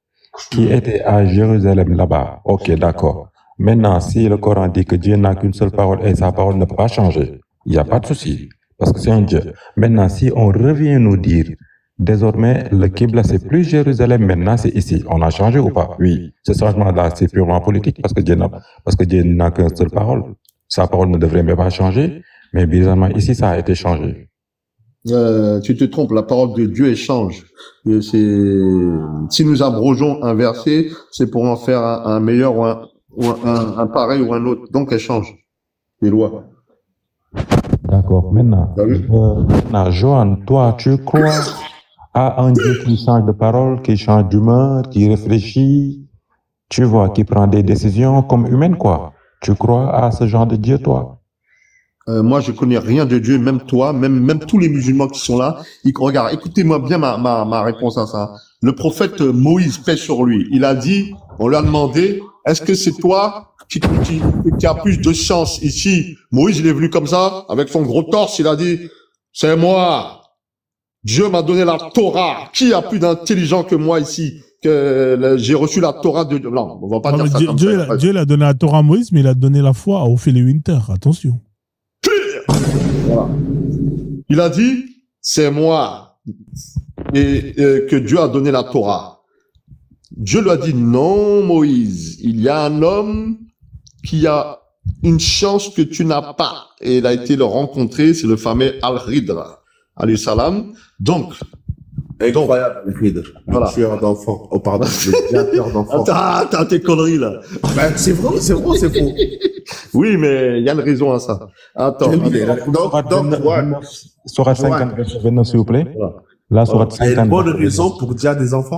qui était à Jérusalem là-bas. Ok, d'accord. Maintenant, si le Coran dit que Dieu n'a qu'une seule parole et sa parole ne peut pas changer, il n'y a pas de souci parce que c'est un Dieu. Maintenant, si on revient nous dire désormais le Qibla c'est plus Jérusalem, maintenant c'est ici, on a changé ou pas? Oui, ce changement-là c'est purement politique parce que Dieu n'a qu'une seule parole. Sa parole ne devrait même pas changer, mais bizarrement ici ça a été changé. Tu te trompes, la parole de Dieu échange. Si nous abrogeons un verset, c'est pour en faire un meilleur ou un pareil ou un autre. Donc elle change les lois. D'accord. Maintenant, Johan, toi, tu crois à un Dieu qui change de parole, qui change d'humeur, qui réfléchit, tu vois, qui prend des décisions comme humaines, quoi. Tu crois à ce genre de Dieu, toi? Moi, je connais rien de Dieu, même toi, même tous les musulmans qui sont là. Regarde, écoutez-moi bien ma réponse à ça. Le prophète Moïse, paix sur lui, il a dit, on lui a demandé, est-ce que c'est toi qui a plus de chance ici? Moïse, il est venu comme ça, avec son gros torse, il a dit, c'est moi. Dieu m'a donné la Torah. Qui a plus d'intelligent que moi ici? Que j'ai reçu la Torah de Dieu. Non, on va pas dire ça comme ça. Dieu l'a donné la Torah à Moïse, mais il a donné la foi à Ophélie Winter. Attention. Voilà. Il a dit, c'est moi et que Dieu a donné la Torah. Dieu lui a dit, non, Moïse, il y a un homme qui a une chance que tu n'as pas. Et il a été le rencontrer, c'est le fameux Al-Ridra, alayhi salam. Donc, incroyable, Al-Ridra. Voilà. Tueur d'enfants. Oh, pardon, le tueur d'enfants. Attends, tes conneries, là. Ben, c'est vrai, c'est faux. Oui, mais il y a une raison à ça. Attends. Donc, Surat 50, verset 29, s'il vous plaît. Voilà. Là, Surat 50. Il y a une bonne raison pour dire des enfants?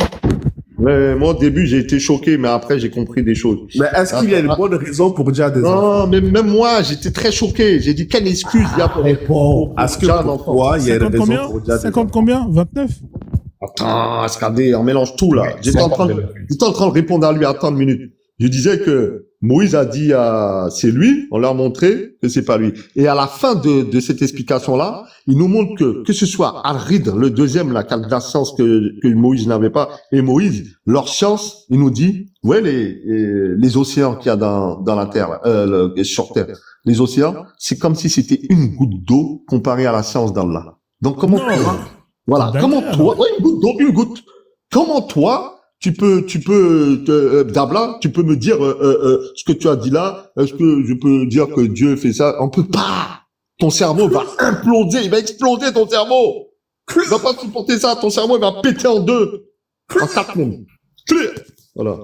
Mais moi, au début, j'ai été choqué, mais après, j'ai compris des choses. Mais est-ce qu'il y a une bonne raison pour dire des enfants? Non, mais même moi, j'étais très choqué. J'ai dit, quelle excuse il y a pour est-ce que pour toi, il y a une raison pour dire des enfants? 50 combien? 29? Attends, regardez, on mélange tout, là. J'étais en train de répondre à lui. Attends une minute. Je disais que Moïse a dit c'est lui, on leur a montré que c'est pas lui. Et à la fin de cette explication-là, il nous montre que ce soit Al-Ridr, le deuxième, là, qui a de la science que Moïse n'avait pas, et Moïse, leur science, il nous dit, ouais, les océans qu'il y a dans la terre, sur terre, les océans, c'est comme si c'était une goutte d'eau comparée à la science d'Allah. Donc, comment toi, voilà, comment toi, ouais, une goutte. Comment toi, tu peux, Dabla, tu peux me dire ce que tu as dit là. Est-ce que je peux dire que Dieu fait ça? On peut pas. Ton cerveau va imploser, il va exploser ton cerveau. Il va pas supporter ça. Ton cerveau il va péter en deux, en 4 même. Voilà.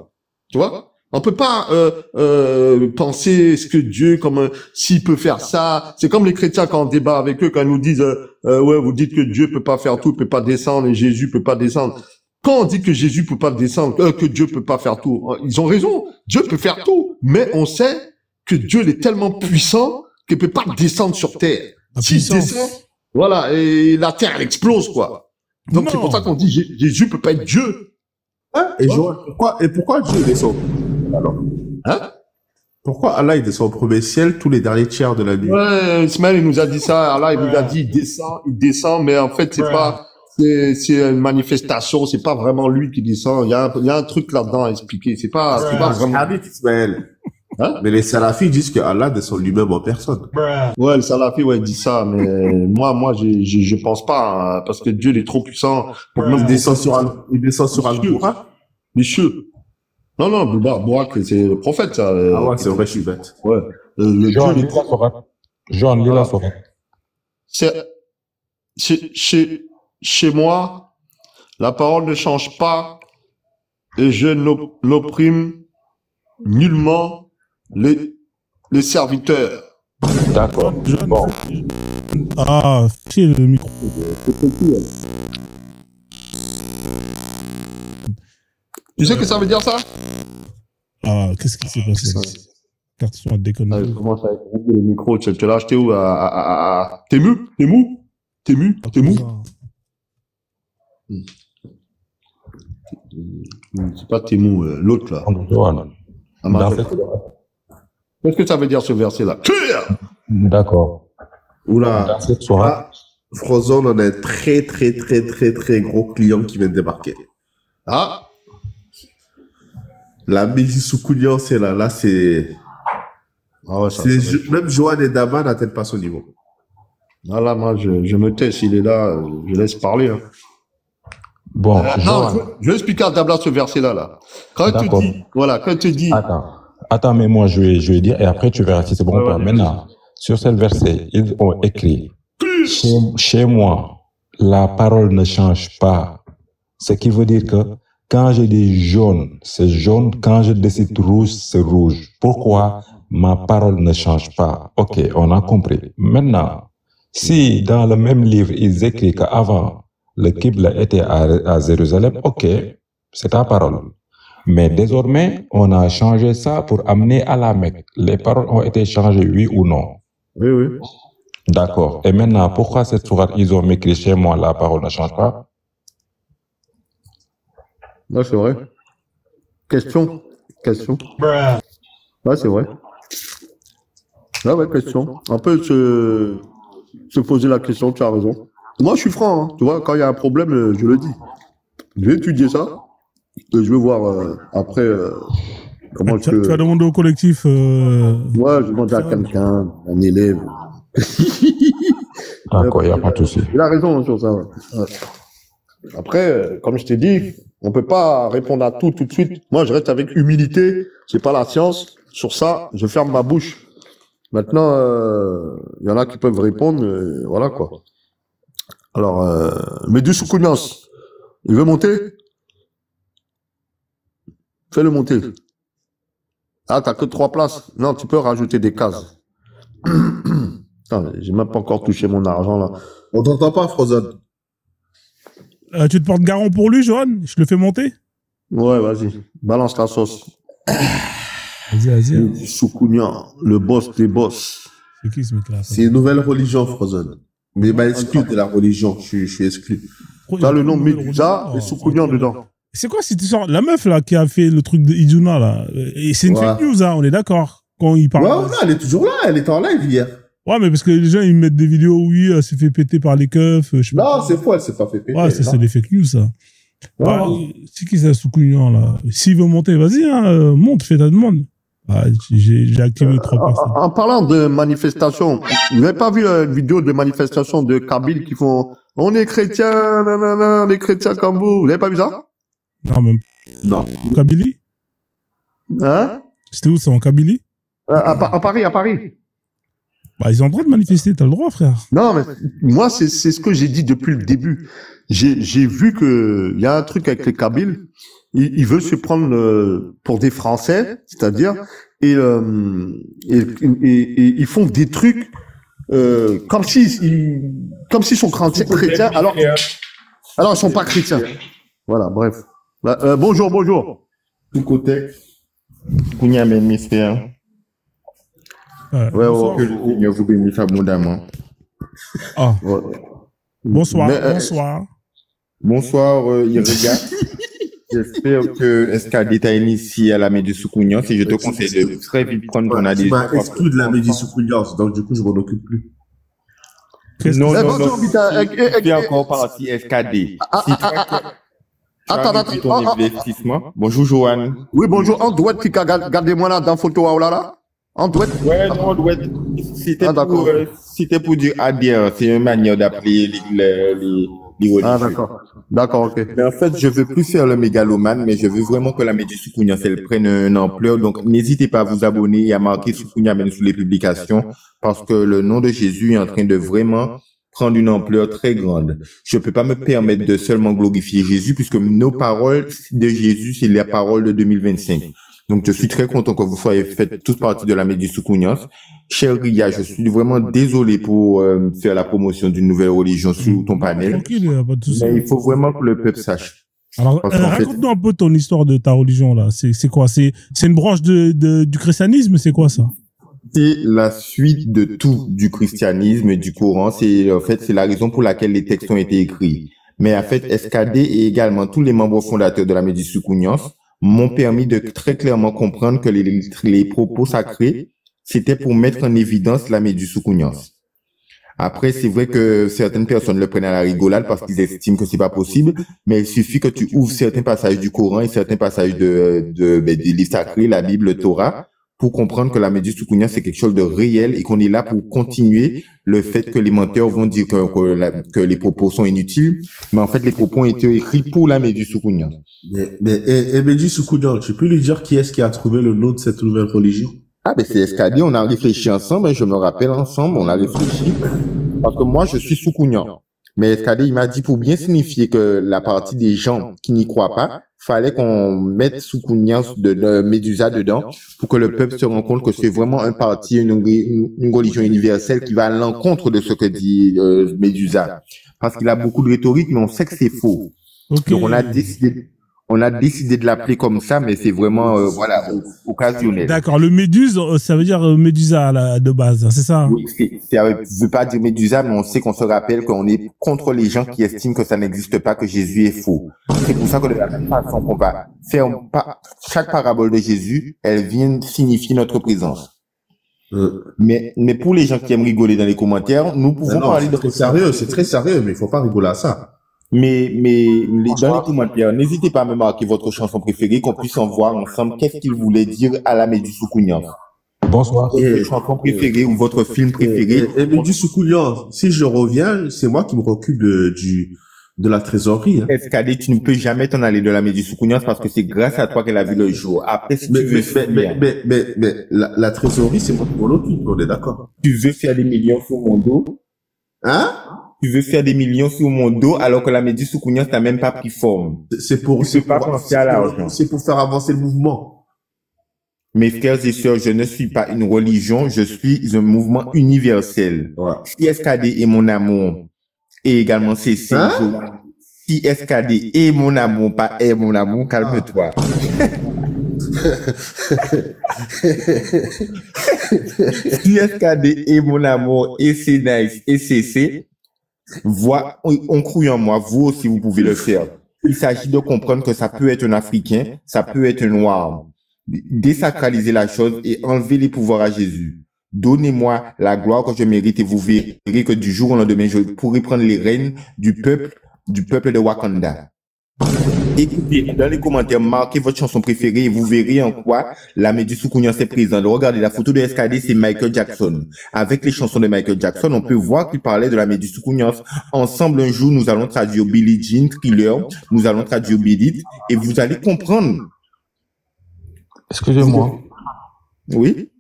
Tu vois? On peut pas penser ce que Dieu comme s'il peut faire ça. C'est comme les chrétiens quand on débat avec eux, quand ils nous disent ouais, vous dites que Dieu peut pas faire tout, peut pas descendre et Jésus peut pas descendre. Quand on dit que Jésus peut pas descendre, que Dieu peut pas faire tout, ils ont raison. Dieu peut faire tout, mais on sait que Dieu est tellement puissant qu'il peut pas descendre sur terre. S'il descend, voilà, et la terre elle explose quoi. Donc c'est pour ça qu'on dit Jésus peut pas être Dieu. Hein? Et pourquoi Dieu descend alors? Hein? Pourquoi Allah il descend au premier ciel tous les derniers tiers de la nuit? Ouais, Ismaël, il nous a dit ça. Allah, il nous a dit, il descend, mais en fait, c'est une manifestation. C'est pas vraiment lui qui descend. Il y a un truc là-dedans à expliquer. C'est pas vraiment. Hadith, Ismaël. Hein? Mais les salafis disent que Allah descend lui-même en personne. Ouais, le salafi, ouais, il dit ça, mais moi, je pense pas, hein, parce que Dieu, il est trop puissant. Pour même Il descend sur Al-Qur'an. Les cieux. Non, Bourak, c'est le prophète, ça. Ah ouais, c'est vrai, je suis bête. Ouais. Jean, lis la sourate. Jean, lis la sourate. Chez moi, la parole ne change pas et je n'opprime nullement les serviteurs. D'accord. Bon. Ah, c'est le micro. Tu sais ce que ça veut dire, ça? Ah, qu'est-ce qui s'est passé? Carte son à déconner. Je commence à écouter le micro. Tu l'as acheté où? Temu? C'est pas Temu, l'autre, là. Qu'est-ce que ça veut dire, ce verset-là? D'accord. Oula. Frozone, on a un très gros client qui vient de débarquer. Ah. La Mézi Soukounian, c'est là. Là, c'est... Ah ouais, même Johan et Dama n'atteignent pas son niveau. Ah là, moi, je me tais. S'il est là, je laisse parler. Hein. Bon, non, je vais expliquer à Dabla ce verset-là. Là. Quand il te dit... Attends, mais moi, je vais dire, et après, tu verras si c'est bon ou pas. Maintenant, sur ce verset, ils ont écrit, chez moi, la parole ne change pas. Ce qui veut dire que quand je dis jaune, c'est jaune. Quand je décide rouge, c'est rouge. Pourquoi ma parole ne change pas? Ok, on a compris. Maintenant, si dans le même livre, ils écrivent qu'avant, le Qibla était à Jérusalem, ok, c'est ta parole. Mais désormais, on a changé ça pour amener à la Mecque. Les paroles ont été changées, oui ou non? Oui. D'accord. Et maintenant, pourquoi cette sourate, ils ont écrit chez moi, la parole ne change pas? Ouais, c'est vrai. Question. Ouais, c'est vrai. Ouais, question. On peut se poser la question, tu as raison. Moi, je suis franc, hein. Tu vois, quand il y a un problème, je le dis. Je vais étudier ça. Et je vais voir après comment tu vas demander au collectif. Ouais, je demande à quelqu'un, un élève. D'accord, il n'y a pas de souci. Il a raison sur ça. Ouais. Après, comme je t'ai dit, on peut pas répondre à tout de suite. Moi, je reste avec humilité. C'est pas la science. Sur ça, je ferme ma bouche. Maintenant, il y en a qui peuvent répondre. Voilà quoi. Alors, Médu Soukounias, il veut monter? Fais-le monter. Ah, t'as que 3 places. Non, tu peux rajouter des cases. J'ai même pas encore touché mon argent là. On t'entend pas, Frozone. Tu te portes garant pour lui, Johan? Je le fais monter? Ouais, vas-y. Balance la sauce. Vas-y. Soukounian, le boss des boss. C'est qui ce mec-là? C'est une nouvelle religion, Frozone. Mais il m'a exclu de la religion. Je suis exclu. T'as le nom Médusa et Soukounian dedans. C'est quoi cette histoire? La meuf là qui a fait le truc de Izuna là, et c'est une fake news, hein, on est d'accord? Quand il parle. Ouais, elle est toujours là, elle était en live hier. Ouais, mais parce que les gens ils mettent des vidéos où elle s'est fait péter par les keufs. Non, c'est faux, elle s'est pas fait péter. Ouais, c'est des fake news ça. C'est qui ça, Soukounian là? S'il veut monter, vas-y, hein, monte, fais ta demande. J'ai activé les 3 personnes. En parlant de manifestation, vous n'avez pas vu une vidéo de manifestation de Kabyles qui font « On est chrétiens, nanana, on est chrétiens comme vous ». Vous n'avez pas vu ça? Non, même. Non. En Kabylie? Hein? C'était où ça, en Kabylie? À Paris. Bah, ils ont le droit de manifester, t'as le droit, frère. Non, mais moi, c'est ce que j'ai dit depuis le début. J'ai vu que il y a un truc avec les Kabyles. Ils veulent se prendre pour des Français, c'est-à-dire, et ils font des trucs comme s'ils sont chrétiens, alors ils sont pas chrétiens. Voilà, bref. Bonjour. Tout côté. Kounia mystère. Ouais. Que le Seigneur vous bénisse abondamment. Ah. Ouais. Bonsoir. Bonsoir, Irega. J'espère que SKD t'a initié à la Médisoukounias et je te conseille de très vite prendre ton adhésion. Tu m'as exclu de la Médisoukounias, donc du coup, je m'en occupe plus. Non, tu es encore partie SKD. Attends. Ton investissement. Bonjour, Johan. Oui, bonjour. En douette, gardez-moi là, dans photo, là. En douette. Ouais, non, douette. C'était pour dire adhère. C'est une manière d'appeler les religieux. Ah, d'accord. D'accord, ok. Mais en fait, je veux plus faire le mégalomane, mais je veux vraiment que la Médisoukounias, elle prenne une ampleur. Donc, n'hésitez pas à vous abonner et à marquer Soukounia même sous les publications, parce que le nom de Jésus est en train de vraiment prendre une ampleur très grande. Je peux pas me permettre de seulement glorifier Jésus, puisque nos paroles de Jésus, c'est la parole de 2025. Donc, je suis très content que vous soyez fait toute partie de la Médisoukounias. Cher Ria, je suis vraiment désolé pour faire la promotion d'une nouvelle religion sous ton panel. Tranquille, pas de souci. Mais il faut vraiment que le peuple sache. Alors, raconte-nous un peu ton histoire de ta religion, là. C'est quoi? C'est une branche du christianisme? C'est quoi, ça? C'est la suite de tout du christianisme et du Coran. C'est la raison pour laquelle les textes ont été écrits. Mais en fait, SKD et également tous les membres fondateurs de la Médisoukounias m'ont permis de très clairement comprendre que les propos sacrés, c'était pour mettre en évidence la Médisoukounias. Après, c'est vrai que certaines personnes le prennent à la rigolade parce qu'ils estiment que c'est pas possible, mais il suffit que tu ouvres certains passages du Coran et certains passages des livres sacrés, la Bible, le Torah, pour comprendre que la Médisoukounias, c'est quelque chose de réel et qu'on est là pour continuer le fait que les menteurs vont dire que les propos sont inutiles, mais en fait, les propos ont été écrits pour la Médisoukounias. Mais Médisoukounias, tu peux lui dire qui est-ce qui a trouvé le nom de cette nouvelle religion? Ah, ben, c'est SKD, on a réfléchi ensemble, je me rappelle ensemble, on a réfléchi. Parce que moi, je suis Soukounia. Mais SKD, il m'a dit pour bien signifier que la partie des gens qui n'y croient pas, fallait qu'on mette Soukounia de Médusa dedans pour que le peuple se rende compte que c'est vraiment un parti, une religion universelle qui va à l'encontre de ce que dit Médusa. Parce qu'il a beaucoup de rhétorique, mais on sait que c'est faux. Okay. Donc, on a décidé de l'appeler comme ça, mais c'est vraiment, occasionnel. D'accord. Le Méduse, ça veut dire Médusa, là, de base, c'est ça? Oui, ça veut pas dire Médusa, mais on sait qu'on se rappelle qu'on est contre les gens qui estiment que ça n'existe pas, que Jésus est faux. C'est pour ça que de la même façon qu'on va faire chaque parabole de Jésus, elle vient signifier notre présence. Mais pour les gens qui aiment rigoler dans les commentaires, nous pouvons parler de... C'est très sérieux, mais il faut pas rigoler à ça. Mais dans les commentaires, n'hésitez pas à me marquer votre chanson préférée, qu'on puisse en voir ensemble qu'est-ce qu'il voulait dire à la Médisoukounias. Bonsoir. Votre chanson préférée ou votre film préféré. Et Médisoukounias, si je reviens, c'est moi qui me occupe de la trésorerie. Hein. SKD, tu ne peux jamais t'en aller de la Médisoukounias parce que c'est grâce à toi qu'elle a vu le jour. Après, si tu veux mais la trésorerie, c'est moi qui m'en occupe, on est d'accord. Tu veux faire des millions sur mon dos? Hein? Tu veux faire des millions sur mon dos alors que la Médisoukounias n'a même pas pris forme. C'est pour faire avancer le mouvement. Mes frères et sœurs, je ne suis pas une religion, je suis un mouvement universel. Ouais. Si SKD est mon amour, et également CC, si SKD est mon amour, pas est mon amour, calme-toi. Si SKD est mon amour, et c'est nice, et CC, on croit en moi, vous aussi vous pouvez le faire. Il s'agit de comprendre que ça peut être un Africain, ça peut être un Noir. Désacraliser la chose et enlever les pouvoirs à Jésus. Donnez-moi la gloire que je mérite et vous verrez que du jour au lendemain, je pourrai prendre les rênes du peuple de Wakanda. Écoutez, dans les commentaires, marquez votre chanson préférée et vous verrez en quoi la Médisoukounias est présente. Regardez la photo de SKD, c'est Michael Jackson. Avec les chansons de Michael Jackson, on peut voir qu'il parlait de la Médisoukounias. Ensemble, un jour, nous allons traduire Billie Jean, Thriller, nous allons traduire Beat It, et vous allez comprendre. Excusez-moi. Oui?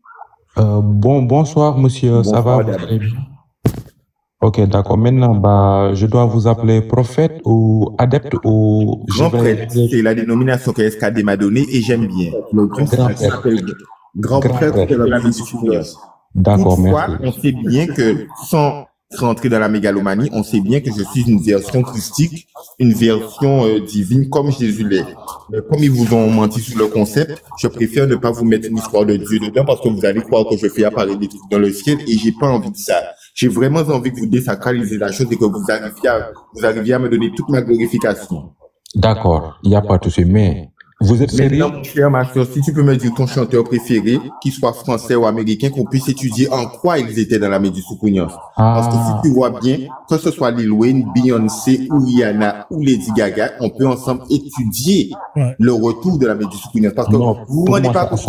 Bonsoir, monsieur. Bonsoir, ça va? Ok, d'accord. Maintenant, je dois vous appeler prophète ou adepte ou... Grand prêtre, c'est la dénomination que SKD m'a donnée et j'aime bien. Le grand prêtre de la Médisoukounias. D'accord, merci. On sait bien que, sans rentrer dans la mégalomanie, on sait bien que je suis une version christique, une version divine comme Jésus l'est. Mais comme ils vous ont menti sur le concept, je préfère ne pas vous mettre une histoire de Dieu dedans parce que vous allez croire que je fais apparaître des trucs dans le ciel et j'ai pas envie de ça. J'ai vraiment envie que vous désacralisez la chose et que vous arriviez à me donner toute ma glorification. D'accord, il n'y a pas de souci, mais vous êtes sérieux? Maintenant, mon cher Mathieu, si tu peux me dire ton chanteur préféré, qu'il soit français ou américain, qu'on puisse étudier en quoi ils étaient dans la Medi-Soukounias. Parce que si tu vois bien, que ce soit Lil Wayne, Beyoncé ou Rihanna ou Lady Gaga, on peut ensemble étudier le retour de la Medi-Soukounias. Parce que vous vous rendez pas compte,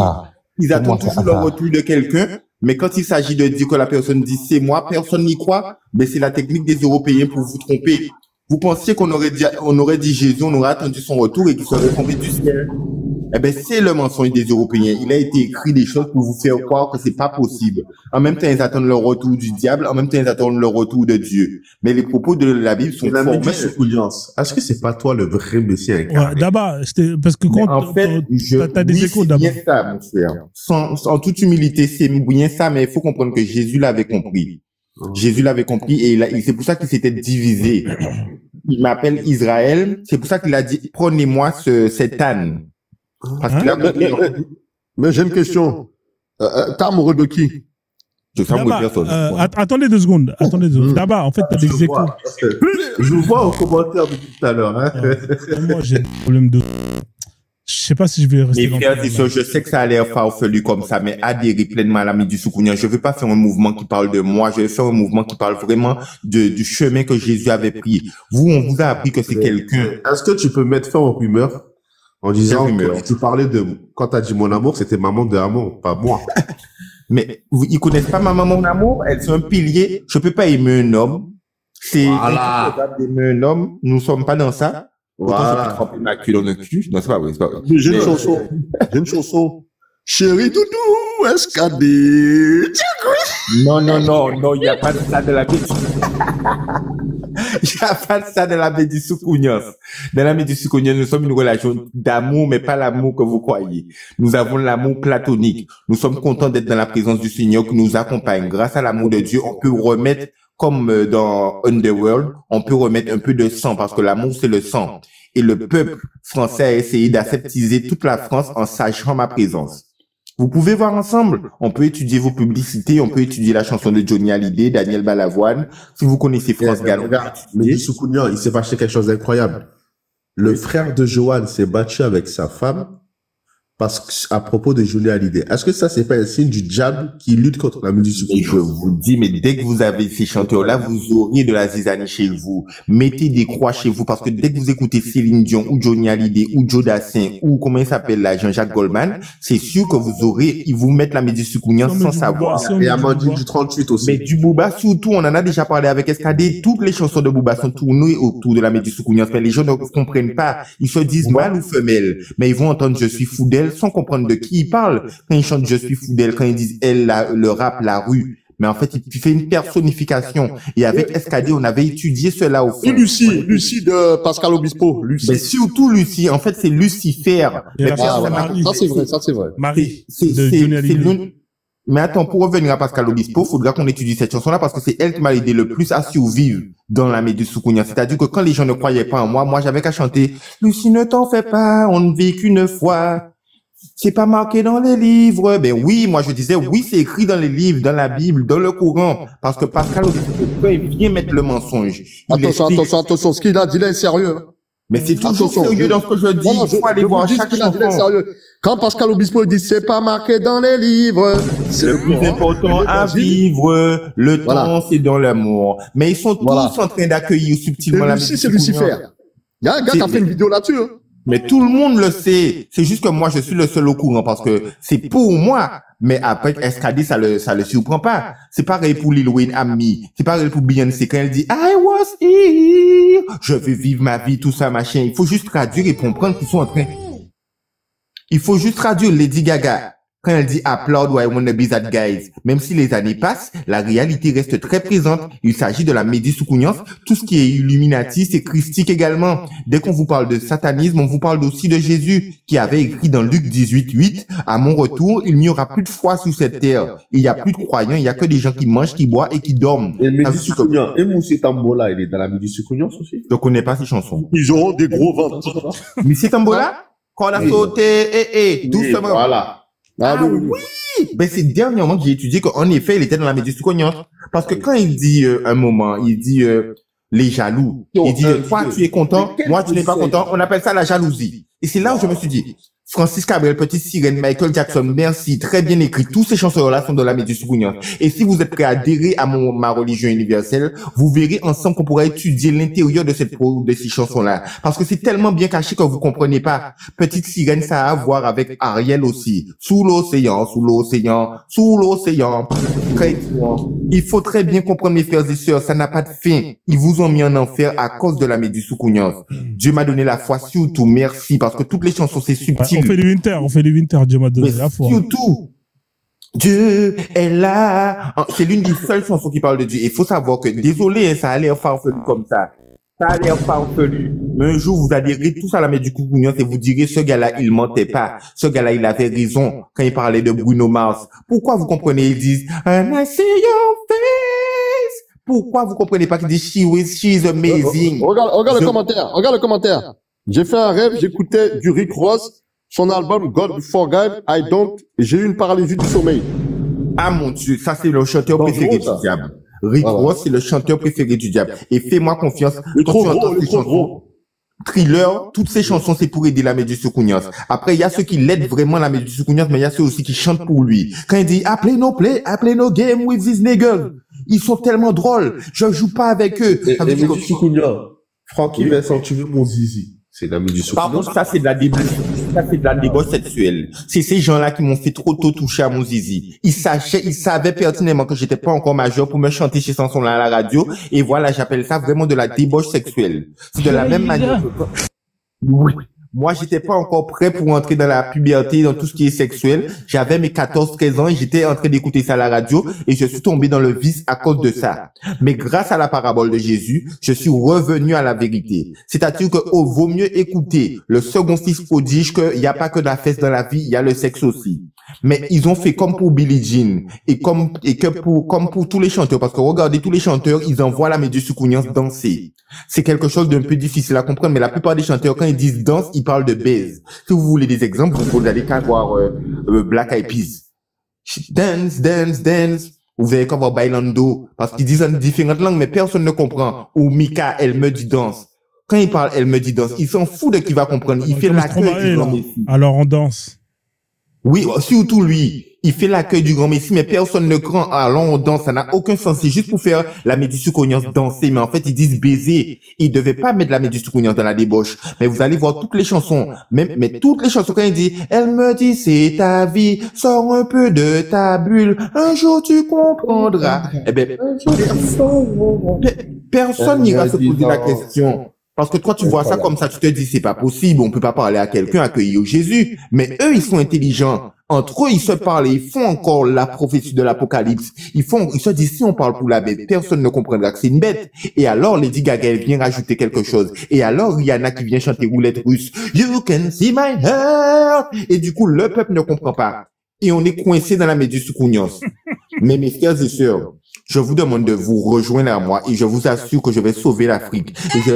ils attendent toujours le retour de quelqu'un, mais quand il s'agit de dire que la personne dit c'est moi, personne n'y croit, mais c'est la technique des Européens pour vous tromper. Vous pensiez qu'on aurait dit Jésus, on aurait attendu son retour et qu'il serait tombé du ciel. Eh ben, c'est le mensonge des Européens. Il a été écrit des choses pour vous faire croire que c'est pas possible. En même temps, ils attendent le retour du diable, en même temps, ils attendent le retour de Dieu. Mais les propos de la Bible sont formels. Est-ce que c'est pas toi le vrai Messie incarné? Ouais, d'abord, parce que quand en fait, t'as des échos d'abord. C'est bien ça, mon frère. En toute humilité, c'est bien ça, mais il faut comprendre que Jésus l'avait compris. Jésus l'avait compris et c'est pour ça qu'il s'était divisé. Il m'appelle Israël. C'est pour ça qu'il a dit, prenez-moi cet âne. Parce mais j'ai une question. T'es amoureux de qui? Je suis amoureux de personne. Attendez 2 secondes. D'abord, en fait, t'as des échos. Je vois au commentaire de tout à l'heure. Hein. Moi, j'ai des problèmes de... Je sais pas si je vais rester dans le je sais que ça a l'air farfelu comme ça, mais adhérer pleinement à la Medi-Soukounias. Je veux pas faire un mouvement qui parle de moi, je vais faire un mouvement qui parle vraiment du chemin que Jésus avait pris. Vous, on vous a appris que c'est quelqu'un. Est-ce que tu peux mettre fin aux rumeurs en disant que tu parlais de, quand t'as dit mon amour, c'était maman de amour, pas moi. Mais ils connaissent pas ma maman d'amour, elle c'est un pilier. Je peux pas aimer un homme. C'est incapable d'aimer un homme. Nous sommes pas dans ça. Voilà. Ma cul dans le cul. Non, c'est pas vrai, c'est pas vrai. J'ai une chanson. Chérie doudou, escadé. Non, il n'y a pas de ça de la Il n'y a pas de ça de la Medi-Soukounias. Dans la Medi-Soukounias, nous sommes une relation d'amour, mais pas l'amour que vous croyez. Nous avons l'amour platonique. Nous sommes contents d'être dans la présence du Seigneur qui nous accompagne. Grâce à l'amour de Dieu, on peut remettre, comme dans Underworld, on peut remettre un peu de sang parce que l'amour, c'est le sang. Et le peuple français a essayé d'aseptiser toute la France en sachant ma présence. Vous pouvez voir ensemble. On peut étudier vos publicités, on peut étudier la chanson de Johnny Hallyday, Daniel Balavoine. Si vous connaissez France Gall. Mais Soukounias, il s'est passé quelque chose d'incroyable. Le frère de Johan s'est battu avec sa femme à propos de Johnny Hallyday. Est-ce que ça, c'est pas un signe du diable qui lutte contre la musique Soukounias? Je vous dis, mais dès que vous avez ces chanteurs-là, vous aurez de la zizanie chez vous. Mettez des croix chez vous parce que dès que vous écoutez Céline Dion ou Johnny Hallyday ou Joe Dassin ou comment il s'appelle là, Jean-Jacques Goldman, c'est sûr que ils vous mettent la musique Soukounias sans savoir. Et Amandine du 38 aussi. Mais du Booba, surtout, on en a déjà parlé avec SKD. Toutes les chansons de Booba sont tournées autour de la musique Soukounias. Mais les gens ne comprennent pas. Ils se disent mâle ou femelle. Mais ils vont entendre Je suis fou d'elle sans comprendre de qui ils parlent. Quand ils chantent Je suis fou d'elle, quand ils disent elle, le rap, la rue. Mais en fait, il fait une personnification. Et avec SKD, on avait étudié cela au fond. Et Lucie de Pascal Obispo. Lucie. Mais surtout Lucie. En fait, c'est Lucifer. Ça, c'est vrai. Marie. Mais attends, pour revenir à Pascal Obispo, faudra qu'on étudie cette chanson-là parce que c'est elle qui m'a aidé le plus à survivre dans la Medi-Soukounias. C'est-à-dire que quand les gens ne croyaient pas en moi, j'avais qu'à chanter Lucie, ne t'en fais pas, on ne vit qu'une fois. C'est pas marqué dans les livres. Ben oui, moi je disais oui, c'est écrit dans les livres, dans la Bible, dans le Coran. Parce que Pascal Obispo, il vient mettre le mensonge. Attention, ce qu'il a dit là est sérieux. Mais c'est toujours sérieux dans ce que je dis. Il faut aller voir chaque chanson. Quand Pascal Obispo dit c'est pas marqué dans les livres, c'est le plus important à vivre. Le temps, c'est dans l'amour. Mais ils sont tous en train d'accueillir subtilement la musique. C'est Lucifer. Il y a un gars qui a fait une vidéo là-dessus. Mais tout le monde le sait. C'est juste que moi, je suis le seul au courant parce que c'est pour moi. Mais après, SKD, ça le surprend pas. C'est pareil pour Lil Wayne, Ami. C'est pareil pour Beyoncé quand elle dit I was here. Je veux vivre ma vie, tout ça, machin. Il faut juste traduire et comprendre qu'ils sont en train. Il faut juste traduire Lady Gaga. Quand elle dit applaud or I wanna be that guy. Même si les années passent, la réalité reste très présente. Il s'agit de la Medi-Soukounias. Tout ce qui est Illuminati, c'est christique également. Dès qu'on vous parle de satanisme, on vous parle aussi de Jésus, qui avait écrit dans Luc 18:8, à mon retour, il n'y aura plus de foi sur cette terre. Il n'y a plus de croyants, il n'y a que des gens qui mangent, qui boivent et qui dorment. Et Medi-Soukounias, et Moussi Tambola, il est dans la Medi-Soukounias aussi? Je connais pas ces chansons. Ils auront des gros ventres. Moussi Tambola? Quand on a sauté, doucement. Voilà. Oui! Ben, c'est dernièrement que j'ai étudié qu'en effet, il était dans la Medi-Soukounias. Parce que quand il dit, un moment, il dit, les jaloux. Il dit, toi, tu es content, moi, tu n'es pas content. On appelle ça la jalousie. Et c'est là où je me suis dit, Francis Cabrel, Petite Sirène, Michael Jackson, merci, très bien écrit. Tous ces chansons-là sont de la Méduse Soukounias. Et si vous êtes prêts à adhérer à ma religion universelle, vous verrez ensemble qu'on pourra étudier l'intérieur de ces chansons-là. Parce que c'est tellement bien caché que vous comprenez pas. Petite Sirène, ça a à voir avec Ariel aussi. Sous l'océan, sous l'océan, sous l'océan. Il faut très bien comprendre, mes frères et sœurs, ça n'a pas de fin. Ils vous ont mis en enfer à cause de la Méduse Soukounias. Dieu m'a donné la foi, surtout, merci, parce que toutes les chansons, c'est subtil. On fait du winter, Dieu m'a donné la foi. Surtout, Dieu est là. C'est l'une des seules chansons qui parle de Dieu. Il faut savoir que, désolé, ça a l'air farfelu comme ça. Ça a l'air farfelu. Mais un jour, vous adhérez tous à la Méduse Soukounias et vous direz, ce gars-là, il mentait pas. Ce gars-là, il avait raison quand il parlait de Bruno Mars. Pourquoi vous comprenez? Ils disent, and I see your face. Pourquoi vous comprenez pas qu'ils disent, she's amazing? Regarde le commentaire. J'ai fait un rêve, j'écoutais du Rick Ross, son album God Before God, j'ai eu une paralysie du sommeil. Ah mon Dieu, ça c'est le chanteur préféré du diable. Rick Ross, c'est le chanteur préféré du diable. Et fais-moi confiance. Il est trop gros. Thriller, toutes ces chansons, c'est pour aider la Méduse Soukounias. Après, il y a ceux qui l'aident vraiment la Méduse Soukounias, mais il y a ceux aussi qui chantent pour lui. Quand il dit, appelez no game with these niggas. Ils sont tellement drôles. Je joue pas avec eux. Et Méduse Soukounias. Francky Vincent, tu veux mon zizi? C'est la Méduse Soukounias. Par contre, ça, c'est de la débauche. Ça, c'est de la débauche sexuelle. C'est ces gens-là qui m'ont fait trop tôt toucher à mon zizi. Ils savaient pertinemment que j'étais pas encore majeur pour me chanter ces chansons-là à la radio. Et voilà, j'appelle ça vraiment de la débauche sexuelle. C'est de la même manière que... Oui. Moi, j'étais pas encore prêt pour entrer dans la puberté, dans tout ce qui est sexuel. J'avais mes 14-13 ans et j'étais en train d'écouter ça à la radio et je suis tombé dans le vice à cause de ça. Mais grâce à la parabole de Jésus, je suis revenu à la vérité. C'est-à-dire que vaut mieux écouter le second fils prodige qu'il n'y a pas que de la fesse dans la vie, il y a le sexe aussi. Mais ils ont fait comme pour Billie Jean comme pour tous les chanteurs, parce que regardez, tous les chanteurs, ils envoient la Méduse Soukounias danser. C'est quelque chose d'un peu difficile à comprendre, mais la plupart des chanteurs, quand ils disent danse, ils parlent de baise. Si vous voulez des exemples, vous allez qu'à voir Black Eyed Peas. Dance, dance, dance. Vous verrez qu'à voir Bailando, parce qu'ils disent en différentes langues, mais personne ne comprend. Ou Mika, elle me dit danse. Quand il parle, elle me dit danse. Il s'en fout de qui va comprendre. Il fait l'accueil du grand messie. Alors on danse. Oui, surtout lui. Il fait l'accueil du grand messie, mais personne ne croit. Alors on danse, ça n'a aucun sens. C'est juste pour faire la Méduse Soukounias danser. Mais en fait, ils disent baiser. Ils devaient pas mettre la Méduse Soukounias dans la débauche. Mais vous allez voir toutes les chansons. Mais toutes les chansons, quand il dit, elle me dit c'est ta vie, sors un peu de ta bulle, un jour tu comprendras. Eh ben, personne n'ira se poser la question. Parce que toi, tu vois ça comme ça, tu te dis, c'est pas possible, on peut pas parler à quelqu'un, accueillir Jésus. Mais eux, ils sont intelligents. Entre eux, ils se parlent et ils font encore la prophétie de l'Apocalypse. Ils se disent, si on parle pour la bête, personne ne comprendra que c'est une bête. Et alors, Lady Gaga, elle vient rajouter quelque chose. Et alors, Rihanna qui vient chanter roulette russe. You can see my heart. Et du coup, le peuple ne comprend pas. Et on est coincé dans la Méduse Soukounias. Mais mes frères et sœurs, je vous demande de vous rejoindre à moi et je vous assure que je vais sauver l'Afrique. Et je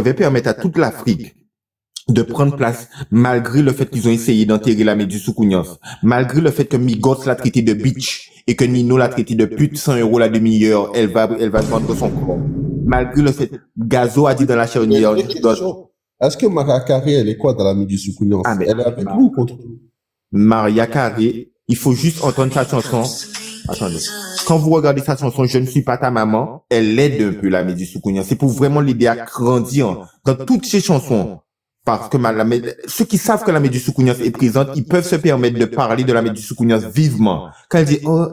vais permettre à toute l'Afrique de prendre place malgré le fait qu'ils ont essayé d'enterrer la Méduse Soukounias, malgré le fait que Migos l'a traité de bitch et que Nino l'a traité de pute, 100 € la demi-heure, elle va vendre son corps. Malgré le fait, Gazo a dit dans la charnière. Est-ce que Maria Carré, elle est quoi dans la Méduse Soukounias? Elle est avec nous ou contre nous? Maria Carré, il faut juste entendre sa chanson. Attendez. Quand vous regardez sa chanson, Je ne suis pas ta maman, elle aide un peu la Méduse Soukounias. C'est pour vraiment l'aider à grandir dans toutes ses chansons. Parce que ceux qui savent que la Méduse Soukounias est présente, ils peuvent se permettre de parler de la Méduse Soukounias vivement. Quand elle dit, oh,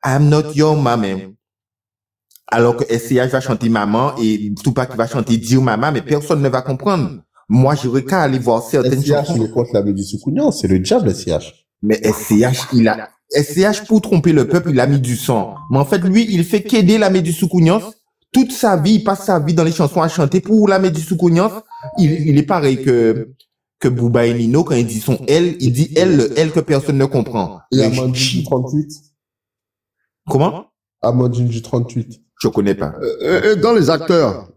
I'm not your mama. Alors que SCH va chanter maman et Tupac va chanter Dire maman, mais personne ne va comprendre. Moi, j'aurais qu'à aller voir certaines chansons. SCH, il est contre la Méduse Soukounias, c'est le diable, SCH. Mais SCH, pour tromper le peuple, il a mis du sang. Mais en fait, lui, il fait qu'aider la Méduse Soukounias. Toute sa vie, il passe sa vie dans les chansons à chanter pour la Méduse Soukounias. Il est pareil que Booba et Nino, quand il dit son elle, il dit elle que personne ne comprend. Et Amandine du 38. Comment? Amandine du 38. Je connais pas. Dans les acteurs,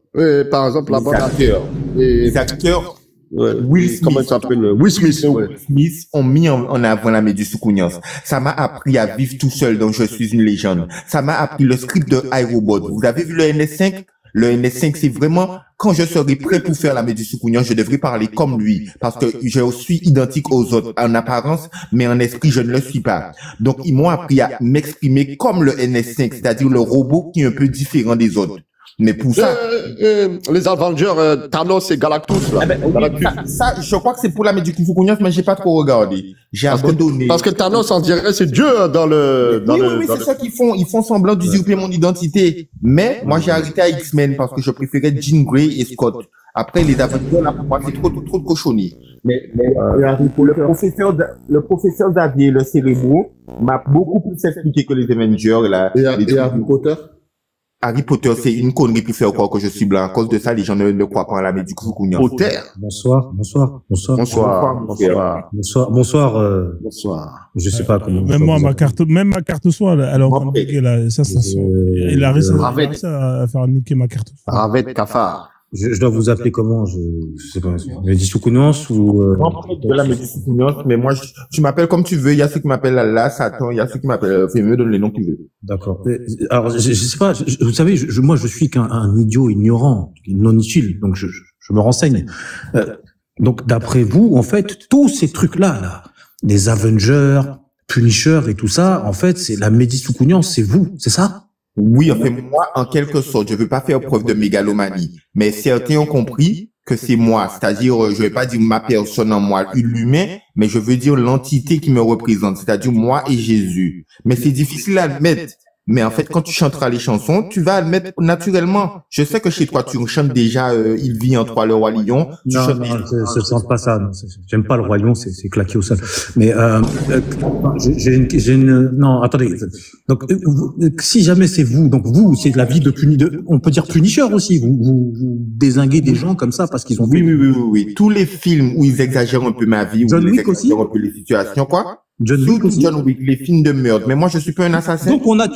par exemple, la bande acteurs. Les acteurs, Comment il s'appelle? Will Smith. Will Smith ont mis en avant la Méduse Soukounias. Ça m'a appris à vivre tout seul, donc je suis une légende. Ça m'a appris le script de iRobot. Vous avez vu le NS5? Le NS5, c'est vraiment, quand je serai prêt pour faire la Méduse Soukounias, je devrais parler comme lui, parce que je suis identique aux autres en apparence, mais en esprit, je ne le suis pas. Donc, ils m'ont appris à m'exprimer comme le NS5, c'est-à-dire le robot qui est un peu différent des autres. Mais pour ça... les Avengers, Thanos et Galactus, là. Ça, je crois que c'est pour la Méduse Soukounias, mais j'ai pas trop regardé. J'ai abandonné. Parce que Thanos, on dirait, c'est Dieu dans le... Oui, c'est ça qu'ils font. Ils font semblant d'usurper mon identité. Mais moi, j'ai arrêté à X-Men parce que je préférais Jean Grey et Scott. Après, les Avengers, là, pour moi, c'est trop de cochonneries. Mais le professeur Xavier, le cérébro, m'a beaucoup plus expliqué que les Avengers, là. Et Harry Potter? Harry Potter, c'est une connerie pour faire croire que je suis blanc. À cause de ça, les gens ne croient pas à la Méduse Soukounias. Potter. Bonsoir. Je sais pas comment. Même moi, ma carte soit, elle est en train de niquer, là. Ça, il a réussi à faire niquer ma carte. Ravet Cafard. Je dois vous appeler comment? Je sais pas. Méduse Soukounias ou de la Méduse Soukounias, mais moi, tu m'appelles comme tu veux. Il y a ceux qui m'appellent Allah, Satan, il y a ceux qui m'appellent, fais-moi donne les noms que tu veux. D'accord. Alors, je sais pas, vous savez, moi, je suis qu'un idiot ignorant, non utile, donc je me renseigne. Donc, d'après vous, en fait, tous ces trucs-là, les Avengers, Punisher et tout ça, en fait, c'est la Méduse Soukounias, c'est vous, c'est ça? Oui, en fait, moi, en quelque sorte, je veux pas faire preuve de mégalomanie, mais certains ont compris que c'est moi, c'est-à-dire, je vais pas dire ma personne en moi, l'humain, mais je veux dire l'entité qui me représente, c'est-à-dire moi et Jésus. Mais c'est difficile à admettre. Mais en fait, quand tu chanteras les chansons, tu vas admettre naturellement. Je sais que chez toi, tu chantes déjà Il vit en toi, le roi lion. Non, ce sent pas ça. J'aime pas le roi lion, c'est claqué au sol. Mais j'ai une... Non, attendez. Donc, si jamais c'est vous, donc vous, c'est la vie de on peut dire Punisher aussi. Vous dézinguez des gens comme ça parce qu'ils ont fait... Oui. Tous les films où ils exagèrent un peu ma vie, où John ils Wick aussi exagèrent un peu les situations, quoi. John Wick, les films de meurtre. Mais moi, je suis pas un assassin. Donc, on a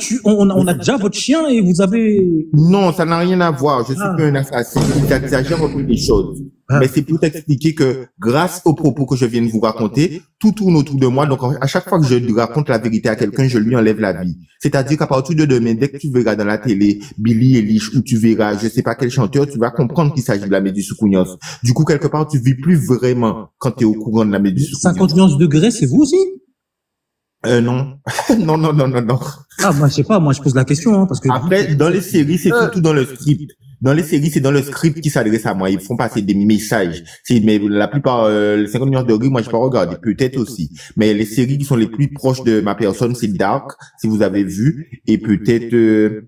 déjà votre chien et vous avez... Non, ça n'a rien à voir. Je suis pas un assassin. J'exagère un peu les choses. Mais c'est pour t'expliquer que grâce aux propos que je viens de vous raconter, tout tourne autour de moi. Donc, à chaque fois que je raconte la vérité à quelqu'un, je lui enlève la vie. C'est-à-dire qu'à partir de demain, dès que tu verras dans la télé Billy Eilish ou tu verras je sais pas quel chanteur, tu vas comprendre qu'il s'agit de la Méduse Soukounias. Du coup, quelque part, tu vis plus vraiment quand tu es au courant de la Méduse Soukounias. 50 nuances degrés, c'est vous aussi? Non. non. Ah, moi, je sais pas, moi, je pose la question, parce que... Après, dans les séries, c'est surtout dans le script. Dans les séries, c'est dans le script qui s'adresse à moi. Ils font passer des messages. Mais la plupart, les 50 nuances degrés, moi, je pas regardé. Peut-être aussi. Mais les séries qui sont les plus proches de ma personne, c'est Dark, si vous avez vu. Et peut-être,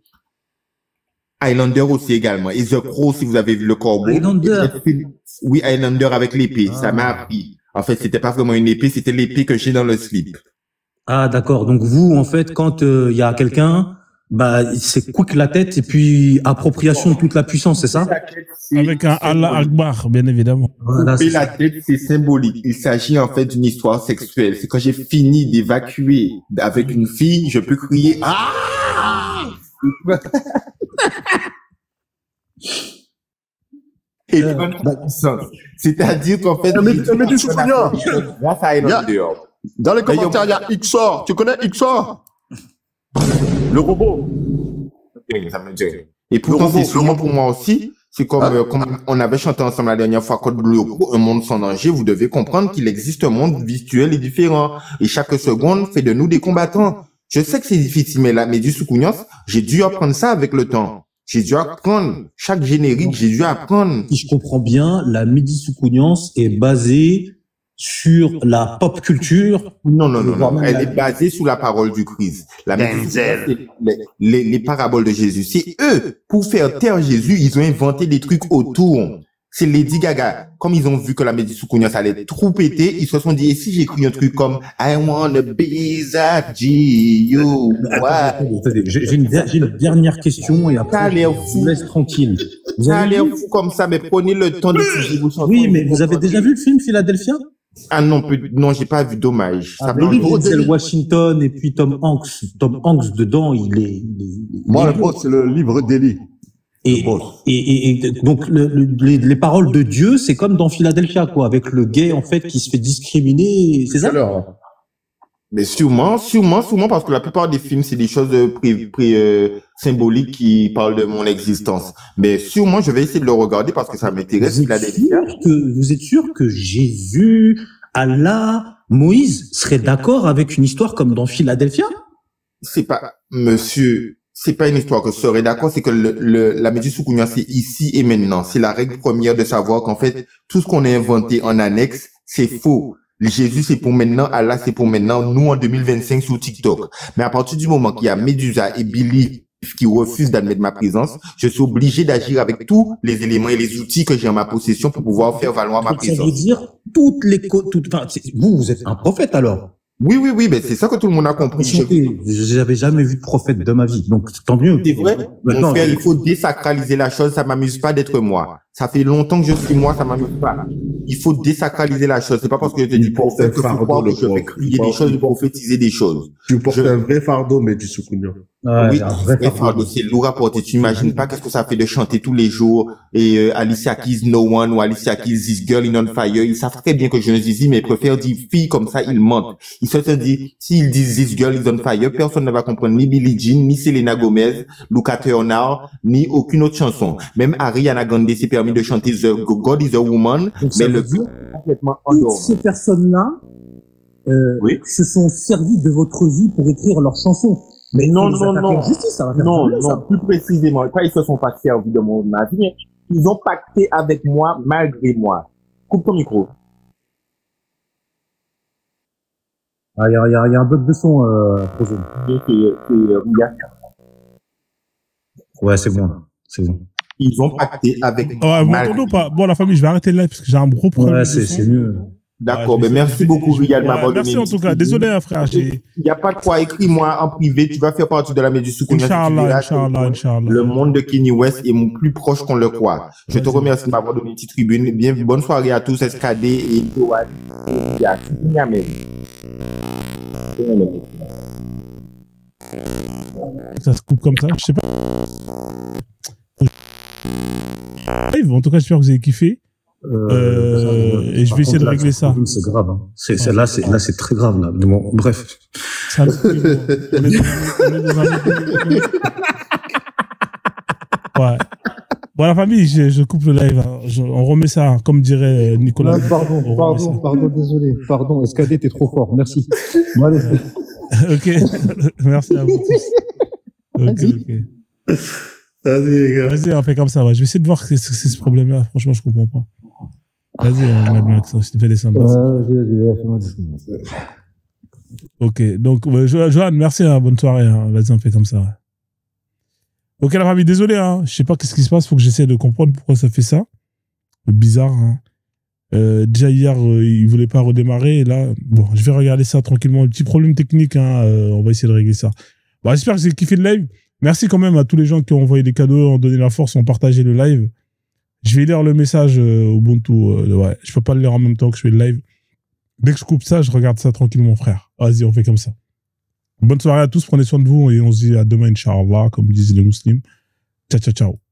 Highlander aussi également. Et The Crow, si vous avez vu le corbeau. Highlander. Oui, Highlander avec l'épée. Ça m'a appris. En fait, c'était pas vraiment une épée, c'était l'épée que j'ai dans le slip. Ah, d'accord. Donc vous, en fait, quand il y a quelqu'un, c'est quick la tête et puis appropriation de toute la puissance, c'est ça? Avec un Allah Akbar, bien évidemment. Voilà, couper la tête, c'est symbolique. Il s'agit en fait d'une histoire sexuelle. C'est quand j'ai fini d'évacuer avec une fille, je peux crier ah. Et c'est-à-dire qu'en fait, dans les commentaires, il y a XOR. Tu connais XOR? Le robot. Et pourtant, c'est sûrement pour moi aussi. C'est comme, comme on avait chanté ensemble la dernière fois, Code Bleu, un monde sans danger. Vous devez comprendre qu'il existe un monde virtuel et différent. Et chaque seconde fait de nous des combattants. Je sais que c'est difficile, mais la Méduse Soukounias, j'ai dû apprendre ça avec le temps. J'ai dû apprendre. Chaque générique, j'ai dû apprendre. Si je comprends bien, la Méduse Soukounias est basée sur la pop culture. Non. Elle est basée sur la parole du Christ. La les paraboles de Jésus. C'est eux, pour faire taire Jésus, ils ont inventé des trucs autour. C'est Lady Gaga. Comme ils ont vu que la Méduse Soukounias allait trop péter, ils se sont dit, et si j'écris un truc comme I wanna be that G.U. J'ai une dernière question et après, je vous laisse tranquille. Ça a l'air fou comme ça, mais prenez le temps d'étudier vos chansons. Oui, mais vous avez déjà vu le film Philadelphia? Ah non, j'ai pas vu, dommage. Ça Denzel Washington et puis Tom Hanks. Tom Hanks dedans, il est... Moi, le pote, c'est le livre d'Élie. Et donc les paroles de Dieu, c'est comme dans Philadelphia, quoi, avec le gay en fait qui se fait discriminer, c'est ça? Mais sûrement, parce que la plupart des films, c'est des choses symboliques qui parlent de mon existence. Mais sûrement, je vais essayer de le regarder parce que ça m'intéresse. Vous êtes sûr que Jésus, Allah, Moïse seraient d'accord avec une histoire comme dans Philadelphia? C'est pas, monsieur, c'est pas une histoire que je serais d'accord, c'est que la Mehdi Soukounia, c'est ici et maintenant. C'est la règle première de savoir qu'en fait, tout ce qu'on a inventé en annexe, c'est faux. Jésus, c'est pour maintenant, Allah, c'est pour maintenant, nous en 2025 sur TikTok. Mais à partir du moment qu'il y a Medusa et Billy qui refusent d'admettre ma présence, je suis obligé d'agir avec tous les éléments et les outils que j'ai en ma possession pour pouvoir faire valoir ma présence. Ça veut dire vous êtes un prophète alors? Oui, mais c'est ça que tout le monde a compris. J'avais jamais vu de prophète de ma vie, donc tant mieux. C'est vrai. Mon frère, il faut désacraliser la chose, ça m'amuse pas d'être moi. Ça fait longtemps que je suis moi, ça m'amuse pas. Il faut désacraliser la chose. C'est pas parce que je te dis prophète que je vais crier des choses, de prophétiser des choses. Tu portes un vrai fardeau, mais du Soukounia. Oui, un vrai fardeau, c'est lourd à porter. Tu imagines pas qu'est-ce que ça fait de chanter tous les jours et Alicia Keys No One ou Alicia Keys This Girl in on Fire. Ils savent très bien que je ne dis mais ils préfèrent dire fille comme ça, ils mentent. Ils se disent, s'ils disent This Girl is on Fire, personne ne va comprendre ni Billie Jean, ni Selena Gomez, Luca Turner, ni aucune autre chanson. Même Ariana Grande s'est permis de chanter God is a Woman, mais le complètement endormi. Toutes ces personnes-là, se sont servis de votre vie pour écrire leurs chansons. Mais non, plus précisément, quand ils se sont pas servis de mon avis, ils ont pacté avec moi malgré moi. Coupe ton micro. Ah, il y a un bug de son, Frozen. Ouais, c'est bon. Ils ont pacté avec moi. Ouais, vous m'entendez pas? Bon, la famille, je vais arrêter le live parce que j'ai un gros problème. Ouais, c'est mieux. D'accord, mais merci beaucoup, Riyad, m'avoir donné. Merci en tout cas. Désolé, frère. Il n'y a pas de quoi. Écris-moi en privé. Tu vas faire partie de la Mehdi Soukounia. Inch'Allah. Le monde de Kanye West est mon plus proche qu'on le croit. Je te remercie de m'avoir donné une petite tribune. Bonne soirée à tous, SKD et Johan. Ça se coupe comme ça. Je sais pas. En tout cas, j'espère que vous avez kiffé. Et je vais essayer de régler ça. C'est grave. Hein. Là, c'est très grave. Là. Bon, bref. Ça, ouais. Bon, la famille, je coupe le live. Hein. On remet ça, comme dirait Nicolas. Pardon, désolé. Pardon, SKD, t'es trop fort. Merci. Bon, allez. Ok. Merci à vous tous. Ok. Vas-y, les gars. Vas-y, on fait comme ça. Ouais. Je vais essayer de voir si c'est ce problème-là. Franchement, je comprends pas. Vas-y, Max, je te fais descendre. Vas-y. Ok, donc, Johan, merci. Hein, bonne soirée. Hein. Vas-y, on fait comme ça. Ouais. Ok, la famille, désolé. Hein. Je sais pas qu'est-ce qui se passe. Faut que j'essaie de comprendre pourquoi ça fait ça. Bizarre. Hein. Déjà hier, il voulait pas redémarrer. Et là, bon, je vais regarder ça tranquillement. Un petit problème technique. Hein. On va essayer de régler ça. Bon, j'espère que vous avez kiffé le live. Merci quand même à tous les gens qui ont envoyé des cadeaux, ont donné la force, ont partagé le live. Je vais lire le message Ubuntu. Ouais, je peux pas le lire en même temps que je fais le live. Dès que je coupe ça, je regarde ça tranquillement, frère. Vas-y, on fait comme ça. Bonne soirée à tous, prenez soin de vous et on se dit à demain, Inch'Allah, comme disent les musulmans. Ciao, ciao, ciao.